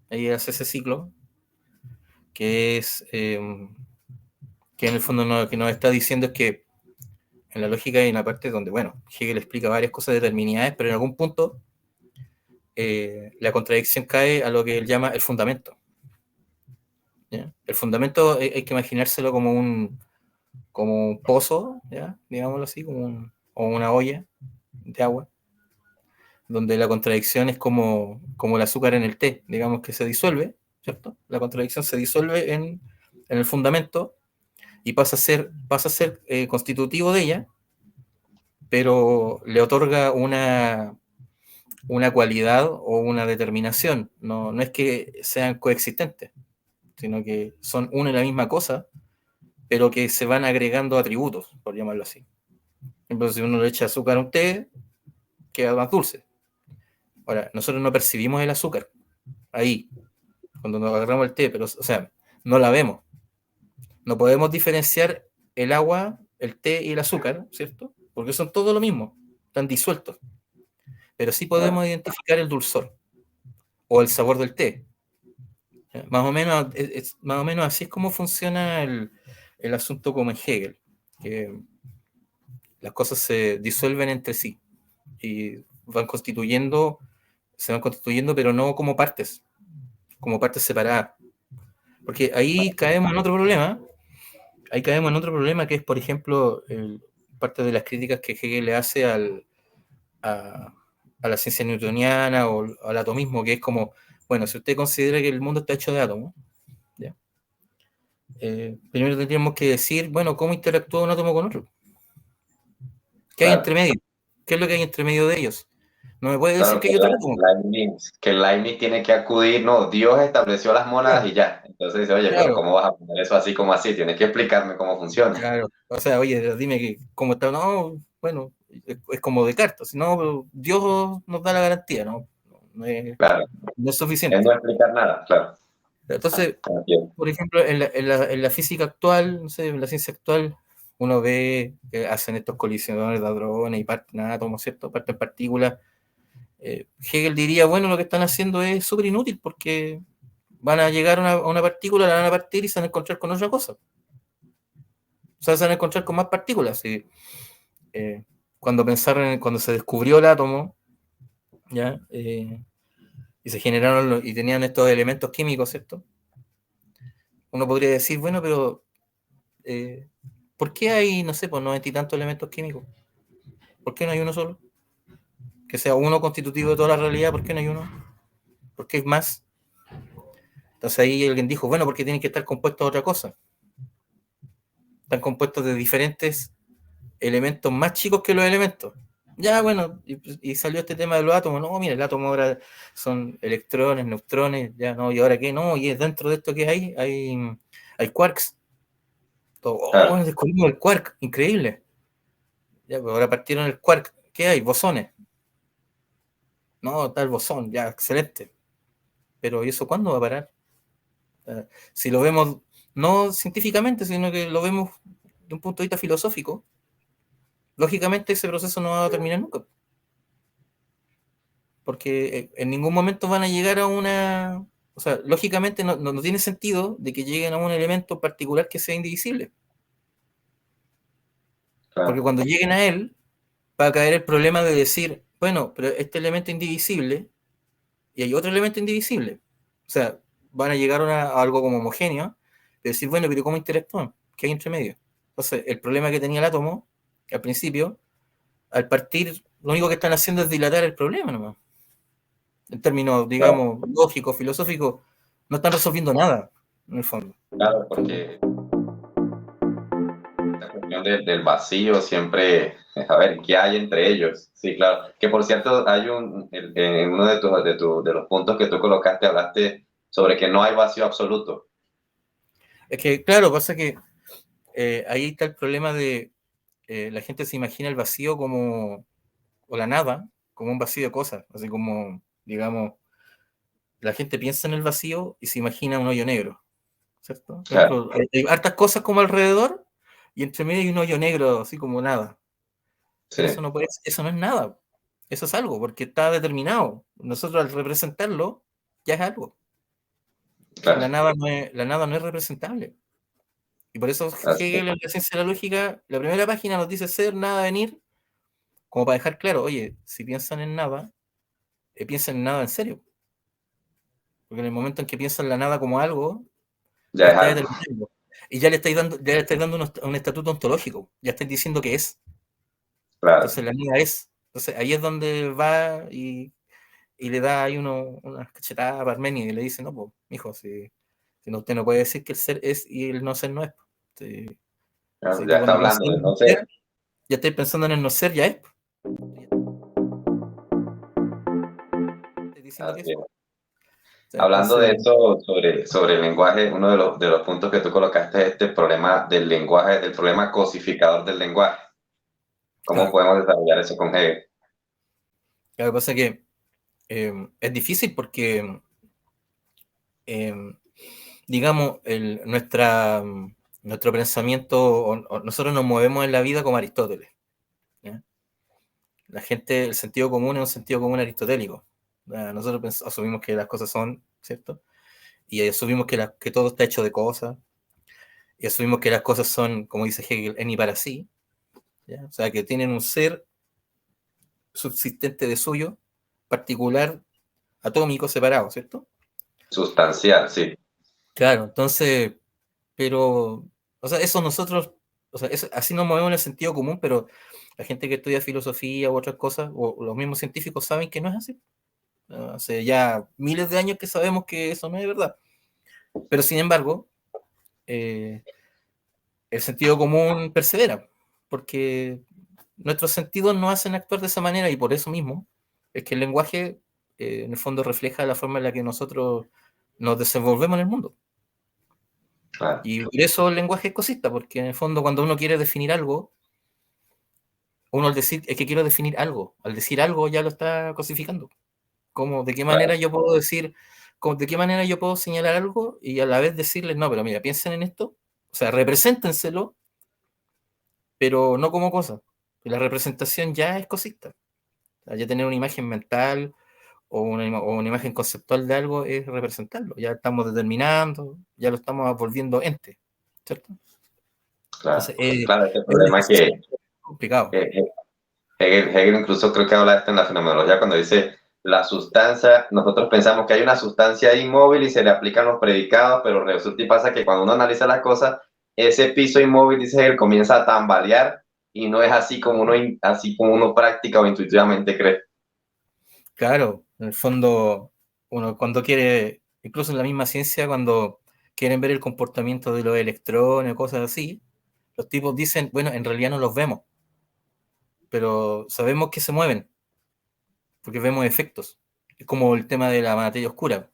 Ahí hace ese ciclo que es, que en el fondo lo que nos está diciendo es que en la lógica hay una parte donde, bueno, Hegel explica varias cosas de determinidades, pero en algún punto la contradicción cae a lo que él llama el fundamento. ¿Ya? El fundamento hay que imaginárselo como un pozo, ¿ya? Digámoslo así, o una olla de agua, donde la contradicción es como el azúcar en el té, digamos que se disuelve, ¿cierto? La contradicción se disuelve en el fundamento y pasa a ser constitutivo de ella, pero le otorga una cualidad o una determinación. No es que sean coexistentes, sino que son una y la misma cosa, pero que se van agregando atributos, por llamarlo así. Entonces, si uno le echa azúcar a un té, queda más dulce. Ahora, nosotros no percibimos el azúcar ahí, cuando nos agarramos el té, pero, o sea, no la vemos. No podemos diferenciar el agua, el té y el azúcar, ¿cierto? Porque son todo lo mismo, están disueltos. Pero sí claro. podemos identificar el dulzor o el sabor del té. Más o menos, más o menos así es como funciona el asunto como en Hegel, que las cosas se disuelven entre sí y se van constituyendo, pero no como partes separadas. Porque ahí caemos en otro problema que es, por ejemplo, parte de las críticas que Hegel le hace a, a la ciencia newtoniana o al atomismo, que es como, bueno, si usted considera que el mundo está hecho de átomos, ¿ya? Primero tendríamos que decir, bueno, ¿cómo interactúa un átomo con otro? ¿Qué hay entre Claro, medio? ¿Qué es lo que hay entre medio de ellos? No me puede decir claro que hay otro átomo. Que Leibniz tiene que acudir, no, Dios estableció las mónadas Claro, y ya. Entonces dice, oye, pero claro, ¿cómo vas a poner eso así como así? Tienes que explicarme cómo funciona. claro. O sea, oye, dime que cómo está. No, bueno, es como Descartes. Si no, Dios nos da la garantía, ¿no? Claro, No es es no suficiente. explicar nada, claro. Entonces, Entiendo. por ejemplo, en la física actual, no sé, en la ciencia actual, uno ve que hacen estos colisionadores de hadrones y parten átomos, ¿cierto? Parten partículas. Hegel diría, bueno, lo que están haciendo es súper inútil porque van a llegar a una partícula, la van a partir y se van a encontrar con otra cosa. O sea, se van a encontrar con más partículas. Y, eh, cuando se descubrió el átomo, ¿ya? Y se generaron y tenían estos elementos químicos, ¿cierto? Uno podría decir, bueno, pero eh, ¿por qué hay, no sé, pues 90 y tantos elementos químicos? ¿Por qué no hay uno solo? Que sea uno constitutivo de toda la realidad, ¿por qué no hay uno? ¿Por qué hay más? Entonces ahí alguien dijo, bueno, porque tienen que estar compuestos de otra cosa. Están compuestos de diferentes elementos más chicos que los elementos. Ya, bueno, y salió este tema de los átomos. No, mira, el átomo ahora son electrones, neutrones, ya no, y ahora qué, no, y dentro de esto que hay quarks. Todo, oh, Claro, bueno, descubrimos el quark, increíble. Ya, pues ahora partieron el quark. ¿Qué hay? Bosones. No, tal bosón, ya, excelente. Pero ¿y eso cuándo va a parar? Si lo vemos no científicamente, sino que lo vemos de un punto de vista filosófico, lógicamente ese proceso no va a terminar nunca. Porque en ningún momento van a llegar a una. O sea, lógicamente no tiene sentido de que lleguen a un elemento particular que sea indivisible. Porque claro, cuando lleguen a él, va a caer el problema de decir, bueno, pero este elemento indivisible y hay otro elemento indivisible. O sea, van a llegar a algo como homogéneo, de decir, bueno, pero ¿cómo interactúan? ¿Qué hay entre medio? Entonces, el problema que tenía el átomo al principio, al partir, lo único que están haciendo es dilatar el problema nomás. En términos, claro, digamos, lógicos, filosóficos, no están resolviendo nada, en el fondo. claro, porque la cuestión del vacío siempre, a ver, ¿qué hay entre ellos? Sí, claro. Que por cierto, hay en uno de los puntos que tú colocaste, hablaste sobre que no hay vacío absoluto. Es que, claro, pasa que ahí está el problema de la gente se imagina el vacío como, o la nada, como un vacío de cosas, así como, digamos, la gente piensa en el vacío y se imagina un hoyo negro, ¿cierto? Por Claro, ejemplo, hay hartas cosas como alrededor y entre medio hay un hoyo negro, así como nada. sí, Pero eso no es nada, eso es algo, porque está determinado. Nosotros al representarlo, ya es algo. Entonces, claro, la nada no es representable. Y por eso así, Hegel en la ciencia de la lógica, la primera página nos dice ser, nada, venir, como para dejar claro, oye, si piensan en nada, piensan en nada en serio. Porque en el momento en que piensan la nada como algo, ya la es está algo, determinando. Y ya le estáis dando un estatuto ontológico, ya estáis diciendo que es. claro, Entonces la nada es. Entonces ahí es donde va y le da ahí una cachetada a Parmenio y le dice, no, pues, mijo, si no, usted no puede decir que el ser es y el no ser no es. Si, claro, si ya tú está cuando hablando pensás de en no no ser, ser, ya estáis pensando en el no ser, ya es. Estáis diciendo que así es. es. O sea, Hablando de entonces, eso, sobre el lenguaje, uno de los puntos que tú colocaste es este problema del lenguaje, del problema cosificador del lenguaje. ¿Cómo claro, podemos desarrollar eso con Hegel? lo que pasa es que es difícil porque, eh, digamos, nuestro pensamiento, o nosotros nos movemos en la vida como Aristóteles. ¿Ya? La gente, el sentido común es un sentido común aristotélico. Nosotros asumimos que las cosas son, ¿cierto? Y asumimos que todo está hecho de cosas, y asumimos que las cosas son, como dice Hegel, en y para sí, ¿ya? O sea, que tienen un ser subsistente de suyo, particular, atómico, separado, ¿cierto? Sustancial, sí, Claro, entonces, pero, o sea, eso nosotros, o sea, así nos movemos en el sentido común, pero la gente que estudia filosofía u otras cosas, o los mismos científicos saben que no es así. Hace ya miles de años que sabemos que eso no es verdad. Pero sin embargo, eh, el sentido común persevera, porque nuestros sentidos nos hacen actuar de esa manera y por eso mismo es que el lenguaje en el fondo refleja la forma en la que nosotros nos desenvolvemos en el mundo. claro, Y por eso el lenguaje es cosista, porque en el fondo cuando uno quiere definir algo, uno al decir es que quiero definir algo, al decir algo ya lo está cosificando. ¿Cómo, de qué manera claro, yo puedo decir, de qué manera yo puedo señalar algo y a la vez decirles, no, pero mira, piensen en esto, o sea, represéntenselo, pero no como cosa. La representación ya es cosista. O sea, ya tener una imagen mental o una imagen conceptual de algo es representarlo. Ya estamos determinando, ya lo estamos volviendo ente, ¿cierto? claro. Entonces, Claro, este es un problema ejercicio complicado. que Hegel incluso creo que habla de esto en la fenomenología cuando dice la sustancia, nosotros pensamos que hay una sustancia inmóvil y se le aplican los predicados, pero resulta y pasa que cuando uno analiza las cosas, ese piso inmóvil, dice Hegel, comienza a tambalear y no es así como uno práctica o intuitivamente cree. Claro, en el fondo, uno cuando quiere, incluso en la misma ciencia, cuando quieren ver el comportamiento de los electrones o cosas así, los tipos dicen, bueno, en realidad no los vemos, pero sabemos que se mueven, porque vemos efectos. Es como el tema de la materia oscura,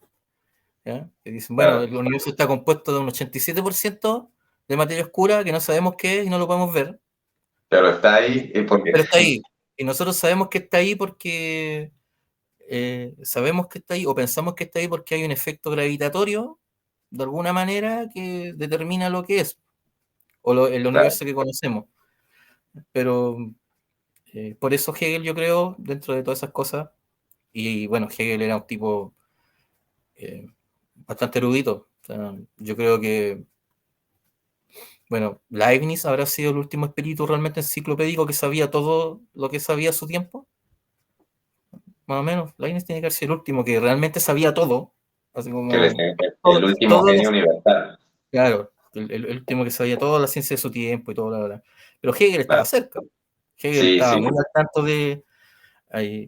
¿ya? Que dicen, bueno, Claro, el universo está compuesto de un 87% de materia oscura que no sabemos qué es y no lo podemos ver, pero está ahí y porque, pero está ahí. Y nosotros sabemos que está ahí porque sabemos que está ahí o pensamos que está ahí porque hay un efecto gravitatorio de alguna manera que determina lo que es o el claro, universo que conocemos. Pero por eso Hegel, yo creo, dentro de todas esas cosas, y bueno, Hegel era un tipo, eh, bastante erudito. O sea, yo creo que, bueno, Leibniz habrá sido el último espíritu realmente enciclopédico que sabía todo lo que sabía a su tiempo. Más o menos, Leibniz tiene que haber sido el último que realmente sabía todo. Así como el todo, último todo genio universal. claro, el último que sabía toda la ciencia de su tiempo y todo, bla. Pero Hegel estaba Claro. cerca. Hegel Sí, estaba sí, muy al tanto de.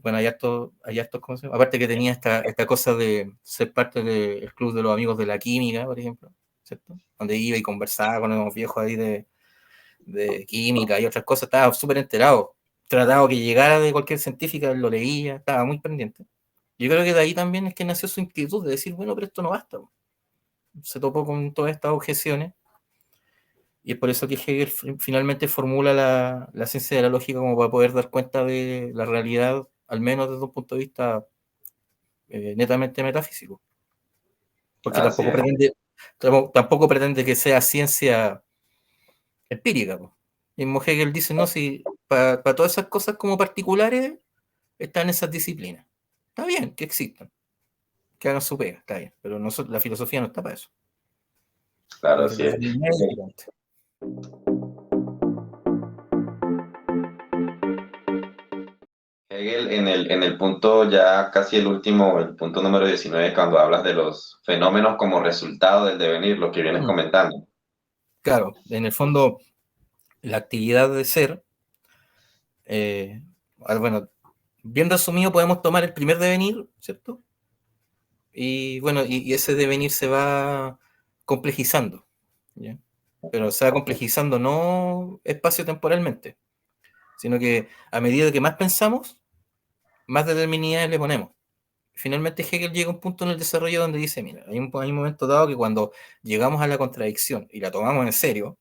Bueno, hay hartos, ¿cómo se llama? Aparte que tenía esta cosa de ser parte del club de los amigos de la química, por ejemplo, ¿cierto? Donde iba y conversaba con los viejos ahí de química y otras cosas, estaba súper enterado. Trataba que llegara de cualquier científica, lo leía, estaba muy pendiente. Yo creo que de ahí también es que nació su inquietud de decir, bueno, pero esto no basta. Se topó con todas estas objeciones y es por eso que Hegel finalmente formula la ciencia de la lógica como para poder dar cuenta de la realidad, al menos desde un punto de vista netamente metafísico. Porque así es. tampoco pretende que sea ciencia empírica. Po. Mismo Hegel dice, no, si para todas esas cosas como particulares están esas disciplinas. Está bien que existan, que hagan su pega, está bien, pero la filosofía no está para eso. Claro, Para eso así es. Hegel en el punto ya casi el último, el punto número 19, cuando hablas de los fenómenos como resultado del devenir, lo que vienes comentando. Claro, en el fondo, la actividad de ser, bueno, bien resumido, podemos tomar el primer devenir, ¿cierto? Y bueno, y ese devenir se va complejizando, ¿ya? Pero se va complejizando no espacio-temporalmente, sino que a medida que más pensamos, más determinidades le ponemos. Finalmente Hegel llega a un punto en el desarrollo donde dice, mira, hay un momento dado que cuando llegamos a la contradicción y la tomamos en serio,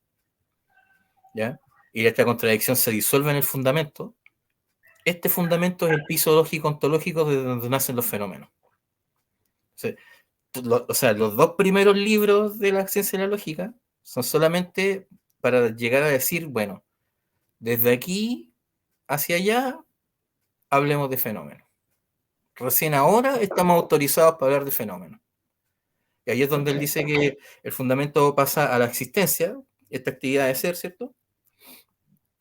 ¿ya? Y esta contradicción se disuelve en el fundamento, este fundamento es el piso lógico ontológico de donde nacen los fenómenos. O sea, los dos primeros libros de la ciencia de la lógica son solamente para llegar a decir, bueno, desde aquí hacia allá hablemos de fenómenos. Recién ahora estamos autorizados para hablar de fenómenos. Y ahí es donde él dice que el fundamento pasa a la existencia, esta actividad de ser, ¿cierto?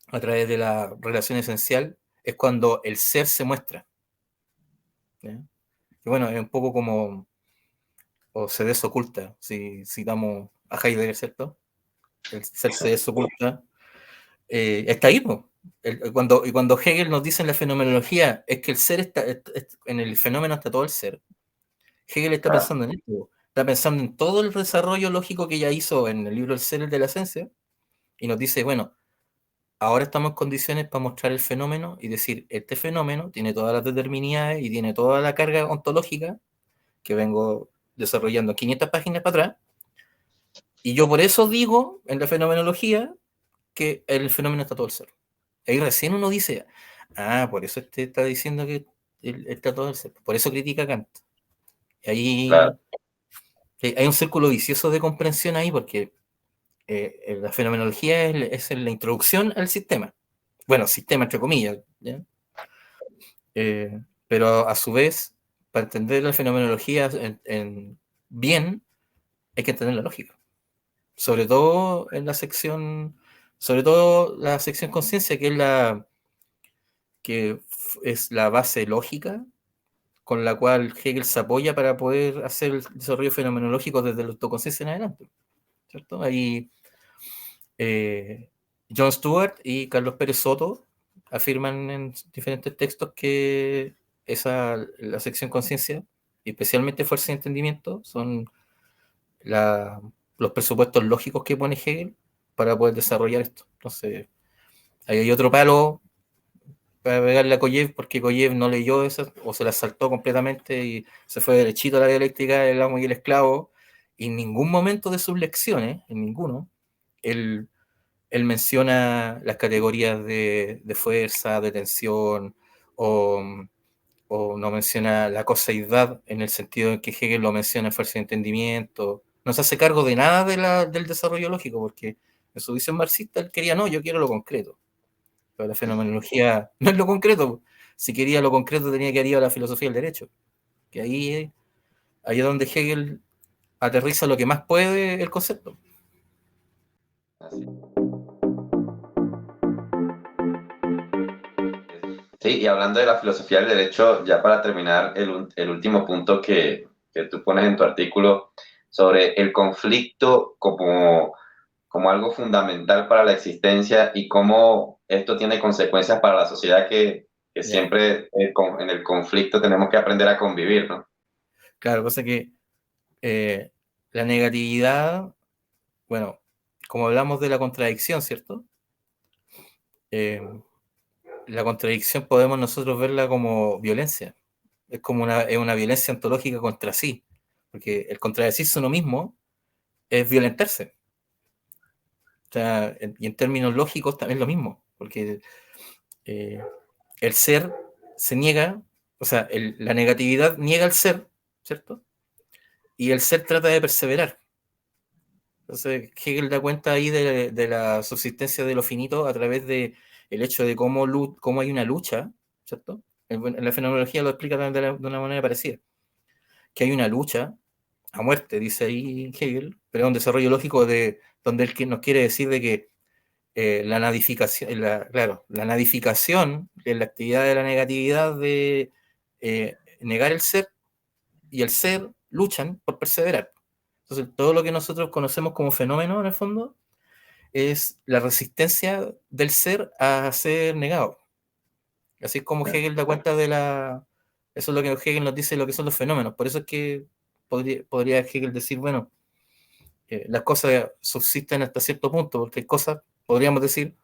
A través de la relación esencial, es cuando el ser se muestra. ¿Ya? Y bueno, es un poco como, o se desoculta, si citamos a Heidegger, ¿cierto? El ser se desoculta. Está ahí, pues. Y cuando Hegel nos dice en la fenomenología, es que el ser en el fenómeno está todo el ser. Hegel está Claro, pensando en esto, está pensando en todo el desarrollo lógico que ya hizo en el libro El ser, el de la esencia, y nos dice, bueno, ahora estamos en condiciones para mostrar el fenómeno y decir, este fenómeno tiene todas las determinidades y tiene toda la carga ontológica que vengo desarrollando 500 páginas para atrás, y yo por eso digo en la fenomenología que el fenómeno está todo el ser. Ahí recién uno dice, por eso este está diciendo que está todo el ser. Por eso critica a Kant. Y claro, ahí hay un círculo vicioso de comprensión ahí, porque la fenomenología es la introducción al sistema. Bueno, sistema entre comillas, ¿ya? Pero a su vez, para entender la fenomenología bien, hay que entender la lógica. Sobre todo en sobre todo la sección conciencia, que es la base lógica con la cual Hegel se apoya para poder hacer el desarrollo fenomenológico desde la autoconciencia en adelante, ¿cierto? Ahí John Stewart y Carlos Pérez Soto afirman en diferentes textos que la sección conciencia, especialmente fuerza y entendimiento, son la, los presupuestos lógicos que pone Hegel para poder desarrollar esto. Entonces, ahí hay otro palo para pegarle a Koyev, porque Koyev no leyó eso o se la saltó completamente y se fue derechito a la dialéctica del amo y el esclavo. Y en ningún momento de sus lecciones, en ninguno, él, él menciona las categorías de fuerza, de tensión, o, o no menciona la coseidad en el sentido en que Hegel lo menciona en fuerza de entendimiento. No se hace cargo de nada del desarrollo lógico, porque en su visión marxista él quería, no, yo quiero lo concreto. Pero la fenomenología no es lo concreto. Si quería lo concreto tenía que ir a la filosofía del derecho. Que ahí es donde Hegel aterriza lo que más puede el concepto. Así. Sí, y hablando de la filosofía del derecho, ya para terminar, el último punto que tú pones en tu artículo sobre el conflicto como algo fundamental para la existencia y cómo esto tiene consecuencias para la sociedad que Ya. siempre en el conflicto tenemos que aprender a convivir, ¿no? Claro, cosa que la negatividad, bueno, como hablamos de la contradicción, ¿cierto? Eh, la contradicción podemos nosotros verla como violencia. Es una violencia ontológica contra sí, porque el contradecirse uno mismo es violentarse. O sea, y en términos lógicos también es lo mismo, porque eh, el ser se niega, o sea, la negatividad niega el ser, ¿cierto? Y el ser trata de perseverar. Entonces, Hegel da cuenta ahí de la subsistencia de lo finito a través de el hecho de cómo hay una lucha, ¿cierto? En la fenomenología lo explica también de una manera parecida, que hay una lucha a muerte, dice ahí Hegel, pero es un desarrollo lógico de donde él nos quiere decir de que la nadificación, claro, la nadificación en la actividad de la negatividad de negar el ser y el ser luchan por perseverar. Entonces, todo lo que nosotros conocemos como fenómeno, en el fondo, es la resistencia del ser a ser negado. Así es como Hegel da cuenta de la... Eso es lo que Hegel nos dice de lo que son los fenómenos. Por eso es que podría Hegel decir, bueno, las cosas subsisten hasta cierto punto, porque hay cosas, podríamos decir,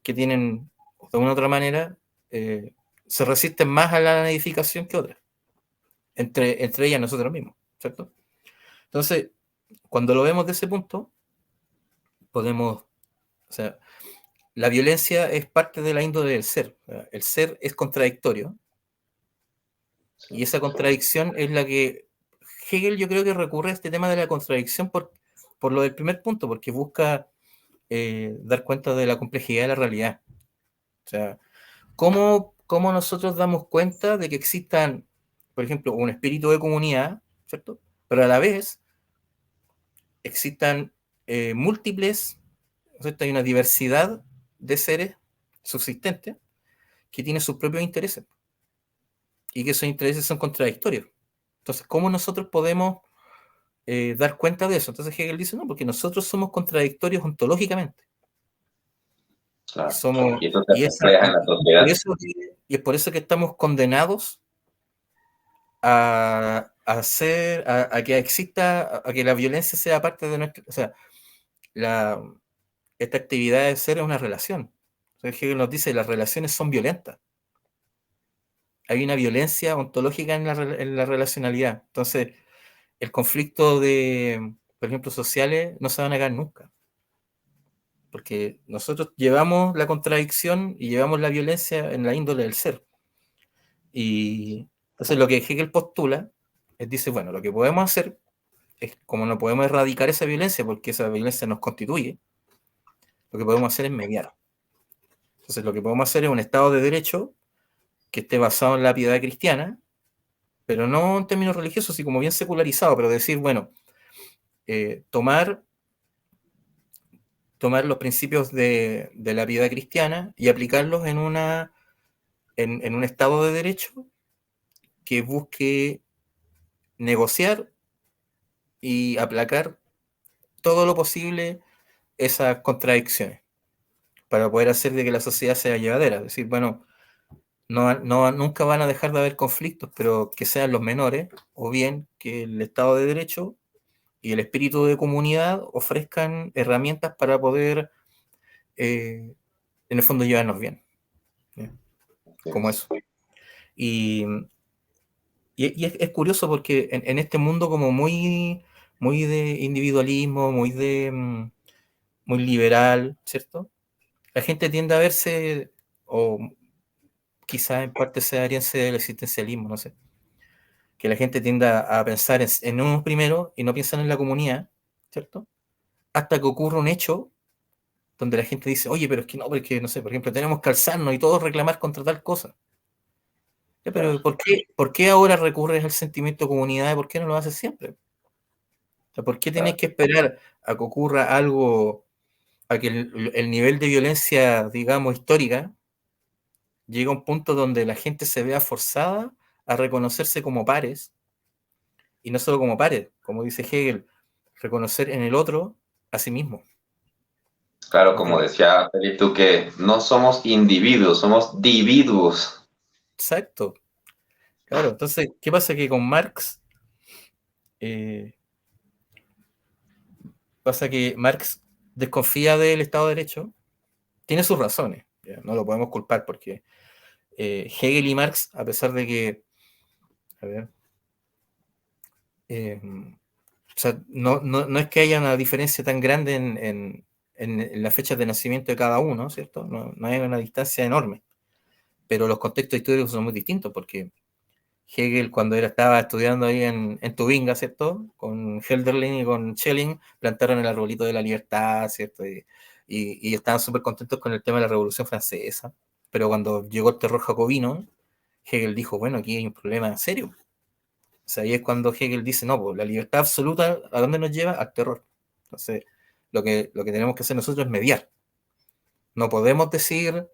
que tienen, de una u otra manera, se resisten más a la edificación que otras, entre ellas nosotros mismos, ¿cierto? Entonces, cuando lo vemos de ese punto, podemos, o sea, la violencia es parte de la índole del ser. El ser es contradictorio Sí, y esa contradicción es la que Hegel yo creo que recurre a este tema de la contradicción por lo del primer punto, porque busca dar cuenta de la complejidad de la realidad. O sea, ¿cómo nosotros damos cuenta de que existan, por ejemplo, un espíritu de comunidad, ¿cierto? Pero a la vez existan múltiples, ¿cierto? Hay una diversidad de seres subsistentes que tienen sus propios intereses y que esos intereses son contradictorios. Entonces, ¿cómo nosotros podemos dar cuenta de eso? Entonces Hegel dice, no, porque nosotros somos contradictorios ontológicamente. claro. Somos, Y eso se y, esa, refleja en la sociedad. y es por eso que estamos condenados a que exista, a que la violencia sea parte de nuestra, o sea, la, esta actividad de ser es una relación. Entonces Hegel nos dice, las relaciones son violentas. Hay una violencia ontológica en la relacionalidad. Entonces, el conflicto de, por ejemplo, sociales no se van a negar nunca. Porque nosotros llevamos la contradicción y llevamos la violencia en la índole del ser. Y entonces lo que Hegel postula es, dice, bueno, lo que podemos hacer es, como no podemos erradicar esa violencia, porque esa violencia nos constituye, lo que podemos hacer es mediar. Entonces lo que podemos hacer es un Estado de Derecho que esté basado en la piedad cristiana, pero no en términos religiosos, sino como bien secularizado, pero decir, bueno, tomar los principios de la piedad cristiana y aplicarlos en un Estado de Derecho que busque negociar y aplacar todo lo posible esas contradicciones para poder hacer de que la sociedad sea llevadera. Es decir, bueno, nunca van a dejar de haber conflictos, pero que sean los menores, o bien que el Estado de Derecho y el espíritu de comunidad ofrezcan herramientas para poder, en el fondo, llevarnos bien. ¿Ya? Como eso. Y, y es curioso porque en este mundo como muy de individualismo, muy liberal, ¿cierto? La gente tiende a verse, o quizás en parte sea herencia del existencialismo, no sé, que la gente tiende a pensar en uno primero y no piensan en la comunidad, ¿cierto? Hasta que ocurre un hecho donde la gente dice, oye, pero es que no, porque no sé, por ejemplo, tenemos que alzarnos y todos reclamar contra tal cosa. Ya, pero Claro. ¿por qué ahora recurres al sentimiento de comunidad y por qué no lo haces siempre? sea, ¿por qué tenéis que esperar a que ocurra algo, a que el nivel de violencia, digamos, histórica, llegue a un punto donde la gente se vea forzada a reconocerse como pares, y no solo como pares, como dice Hegel, reconocer en el otro a sí mismo? Claro, como ¿Entiendes? decía Felipe, tú, que no somos individuos, somos dividuos. Exacto. Claro, entonces, ¿qué pasa? Que con Marx, eh, pasa que Marx desconfía del Estado de Derecho, tiene sus razones, ¿ya? No lo podemos culpar porque Hegel y Marx, a pesar de que, a ver, o sea, no es que haya una diferencia tan grande en las fechas de nacimiento de cada uno, ¿cierto? No hay una distancia enorme, pero los contextos históricos son muy distintos porque Hegel, cuando estaba estudiando ahí en Tubinga, ¿cierto? Con Hölderlin y con Schelling, plantaron el arbolito de la libertad, ¿cierto? Y estaban súper contentos con el tema de la Revolución Francesa. Pero cuando llegó el terror jacobino, Hegel dijo, bueno, aquí hay un problema serio. O sea, ahí es cuando Hegel dice, no, pues la libertad absoluta, ¿a dónde nos lleva? Al terror. Entonces, lo que tenemos que hacer nosotros es mediar. No podemos decir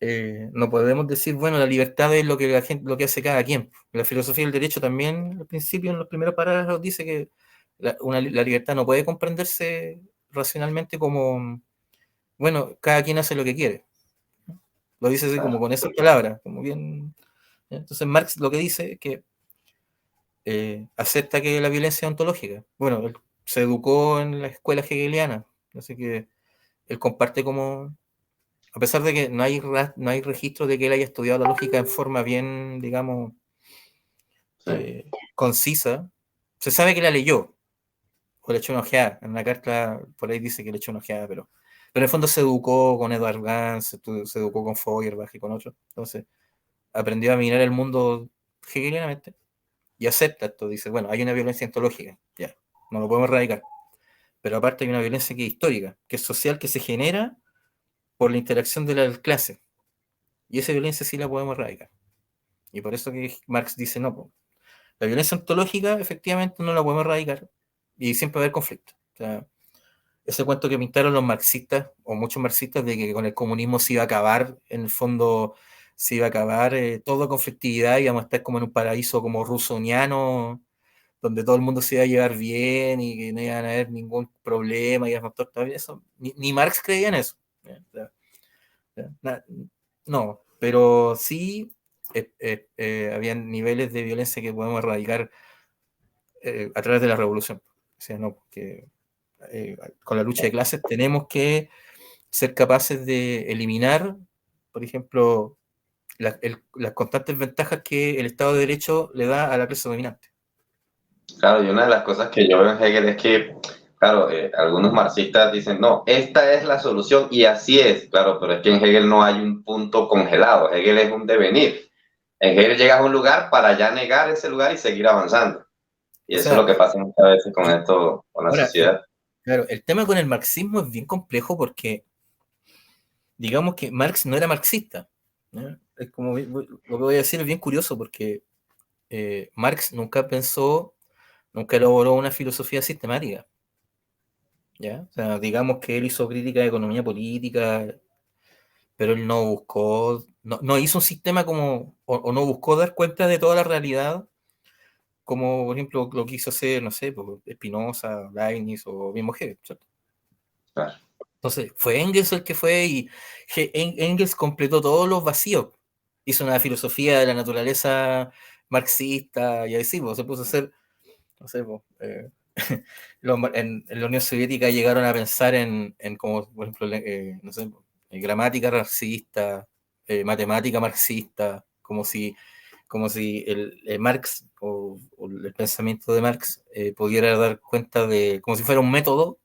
no podemos decir, bueno, la libertad es lo que la gente, lo que hace cada quien. La filosofía del derecho también, al principio, en los primeros parágrafos, dice que la libertad no puede comprenderse racionalmente como, bueno, cada quien hace lo que quiere. Lo dice así como con esas palabras, como bien. Entonces Marx lo que dice es que acepta que la violencia es ontológica. Bueno, él se educó en la escuela hegeliana, así que él comparte como, a pesar de que no hay registro de que él haya estudiado la lógica en forma bien, digamos, Sí, concisa, se sabe que la leyó, o le echó una ojeada. En una carta por ahí dice que le echó una ojeada, pero en el fondo se educó con Edward Gans, se educó con Feuerbach y con otros. Entonces, aprendió a mirar el mundo hegelianamente y acepta esto. Dice, bueno, hay una violencia ontológica, ya, no lo podemos erradicar. Pero aparte hay una violencia que es histórica, que es social, que se genera por la interacción de las clases. Y esa violencia sí la podemos erradicar. Y por eso que Marx dice, no, la violencia ontológica efectivamente no la podemos erradicar y siempre va a haber conflicto. O sea, ese cuento que pintaron los marxistas o muchos marxistas de que con el comunismo se iba a acabar, en el fondo se iba a acabar toda conflictividad y íbamos a estar como en un paraíso como rusoniano, donde todo el mundo se iba a llevar bien y que no iban a haber ningún problema y eso. Ni Marx creía en eso. O sea, no, pero sí habían niveles de violencia que podemos erradicar a través de la revolución. O sea, no, que con la lucha de clases tenemos que ser capaces de eliminar, por ejemplo, las constantes ventajas que el Estado de Derecho le da a la clase dominante. claro, y una de las cosas que yo veo en Hegel es que, claro, algunos marxistas dicen, no, esta es la solución y así es, claro, pero es que en Hegel no hay un punto congelado, Hegel es un devenir. En Hegel llegas a un lugar para ya negar ese lugar y seguir avanzando. Y O eso es sea, lo que pasa muchas veces con y esto, con la ahora, sociedad. claro, el tema con el marxismo es bien complejo porque digamos que Marx no era marxista. ¿Ya? Es como, lo que voy a decir es bien curioso porque Marx nunca elaboró una filosofía sistemática. ¿Ya? O sea, digamos que él hizo crítica de economía política, pero él no buscó, no hizo un sistema como, o no buscó dar cuenta de toda la realidad, como por ejemplo lo quiso hacer, no sé, pues, Spinoza, Leibniz o mismo Hegel. ¿Cierto? Claro, Entonces, fue Engels el que fue y Engels completó todos los vacíos. Hizo una filosofía de la naturaleza marxista y así, pues, se puso a hacer, no sé, pues, en la Unión Soviética llegaron a pensar en como, por ejemplo, no sé, gramática marxista, matemática marxista, como si el Marx o el pensamiento de Marx pudiera dar cuenta de, como si fuera un método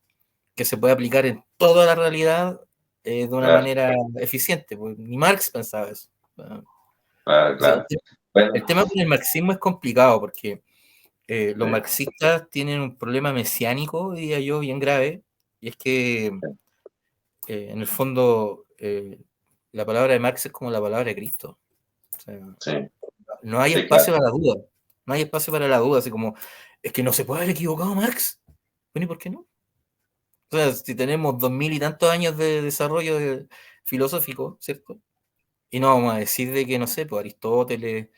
que se puede aplicar en toda la realidad de una claro, manera eficiente. Pues, ni Marx pensaba eso. claro, O sea, claro. Bueno, el tema con el marxismo es complicado porque los sí, marxistas tienen un problema mesiánico, diría yo, bien grave, y es que en el fondo la palabra de Marx es como la palabra de Cristo. O sea, sí, no hay sí, claro. espacio para la duda. No hay espacio para la duda, así como, es que no se puede haber equivocado Marx. Bueno, ¿y por qué no? O sea, si tenemos 2000 y tantos años de desarrollo filosófico, ¿cierto? Y no vamos a decir de que, no sé, pues Aristóteles,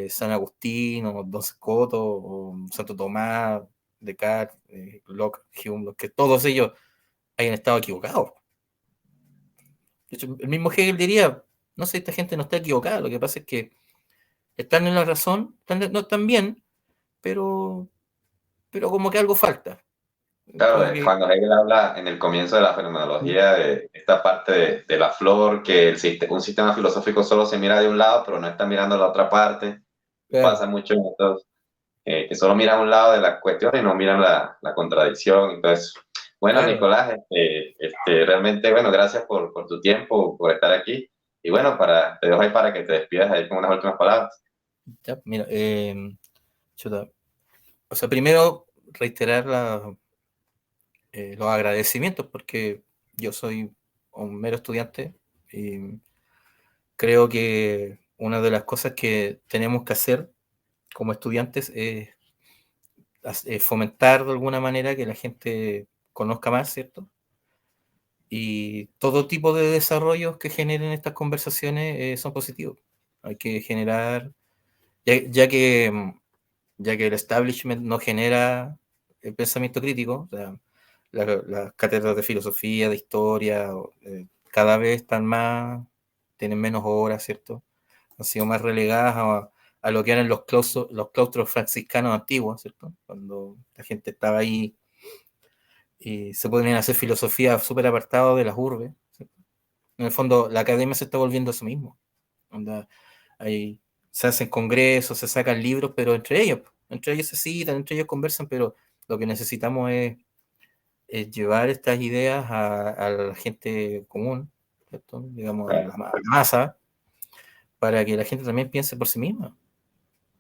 San Agustín, o Don Scoto, o Santo Tomás, Descartes, Locke, Hume, que todos ellos hayan estado equivocados. De hecho, el mismo Hegel diría, no sé, esta gente no está equivocada, lo que pasa es que están en la razón, no están bien, pero, pero como que algo falta. Claro, Como que, cuando Hegel habla en el comienzo de la fenomenología de esta parte de la flor, que un sistema filosófico solo se mira de un lado, pero no está mirando la otra parte, claro, pasa mucho en estos, que solo miran un lado de la cuestión y no miran la contradicción. Entonces, bueno, claro. Nicolás, realmente, bueno, gracias por tu tiempo, por estar aquí. Y bueno, te dejo ahí para que te despidas ahí con unas últimas palabras. Ya, mira, chuta. O sea, primero reiterar los agradecimientos, porque yo soy un mero estudiante y creo que una de las cosas que tenemos que hacer como estudiantes es fomentar de alguna manera que la gente conozca más, ¿cierto? Y todo tipo de desarrollos que generen estas conversaciones son positivos. Hay que generar, ya que ya que el establishment no genera el pensamiento crítico, o sea, las cátedras de filosofía, de historia, cada vez están más, tienen menos horas, ¿cierto? Han sido más relegadas a lo que eran los claustros franciscanos antiguos, ¿cierto? Cuando la gente estaba ahí y se podían hacer filosofía súper apartado de las urbes, ¿cierto? En el fondo, la academia se está volviendo eso mismo. Onda, hay, se hacen congresos, se sacan libros, pero entre ellos se citan, entre ellos conversan, pero lo que necesitamos es llevar estas ideas a la gente común, ¿cierto? Digamos, a la masa, para que la gente también piense por sí misma.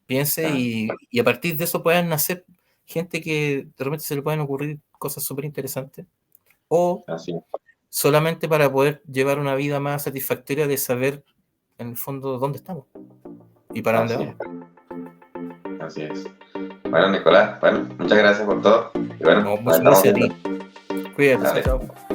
Piense y a partir de eso puedan nacer gente que de repente se le pueden ocurrir cosas súper interesantes, o Así, solamente para poder llevar una vida más satisfactoria de saber en el fondo dónde estamos y para dónde así vamos. es, así es. Bueno, Nicolás, bueno, muchas gracias por todo. Y bueno, No, nos muchas estamos gracias a viendo. ti. Cuídate, chao, Dale. chao.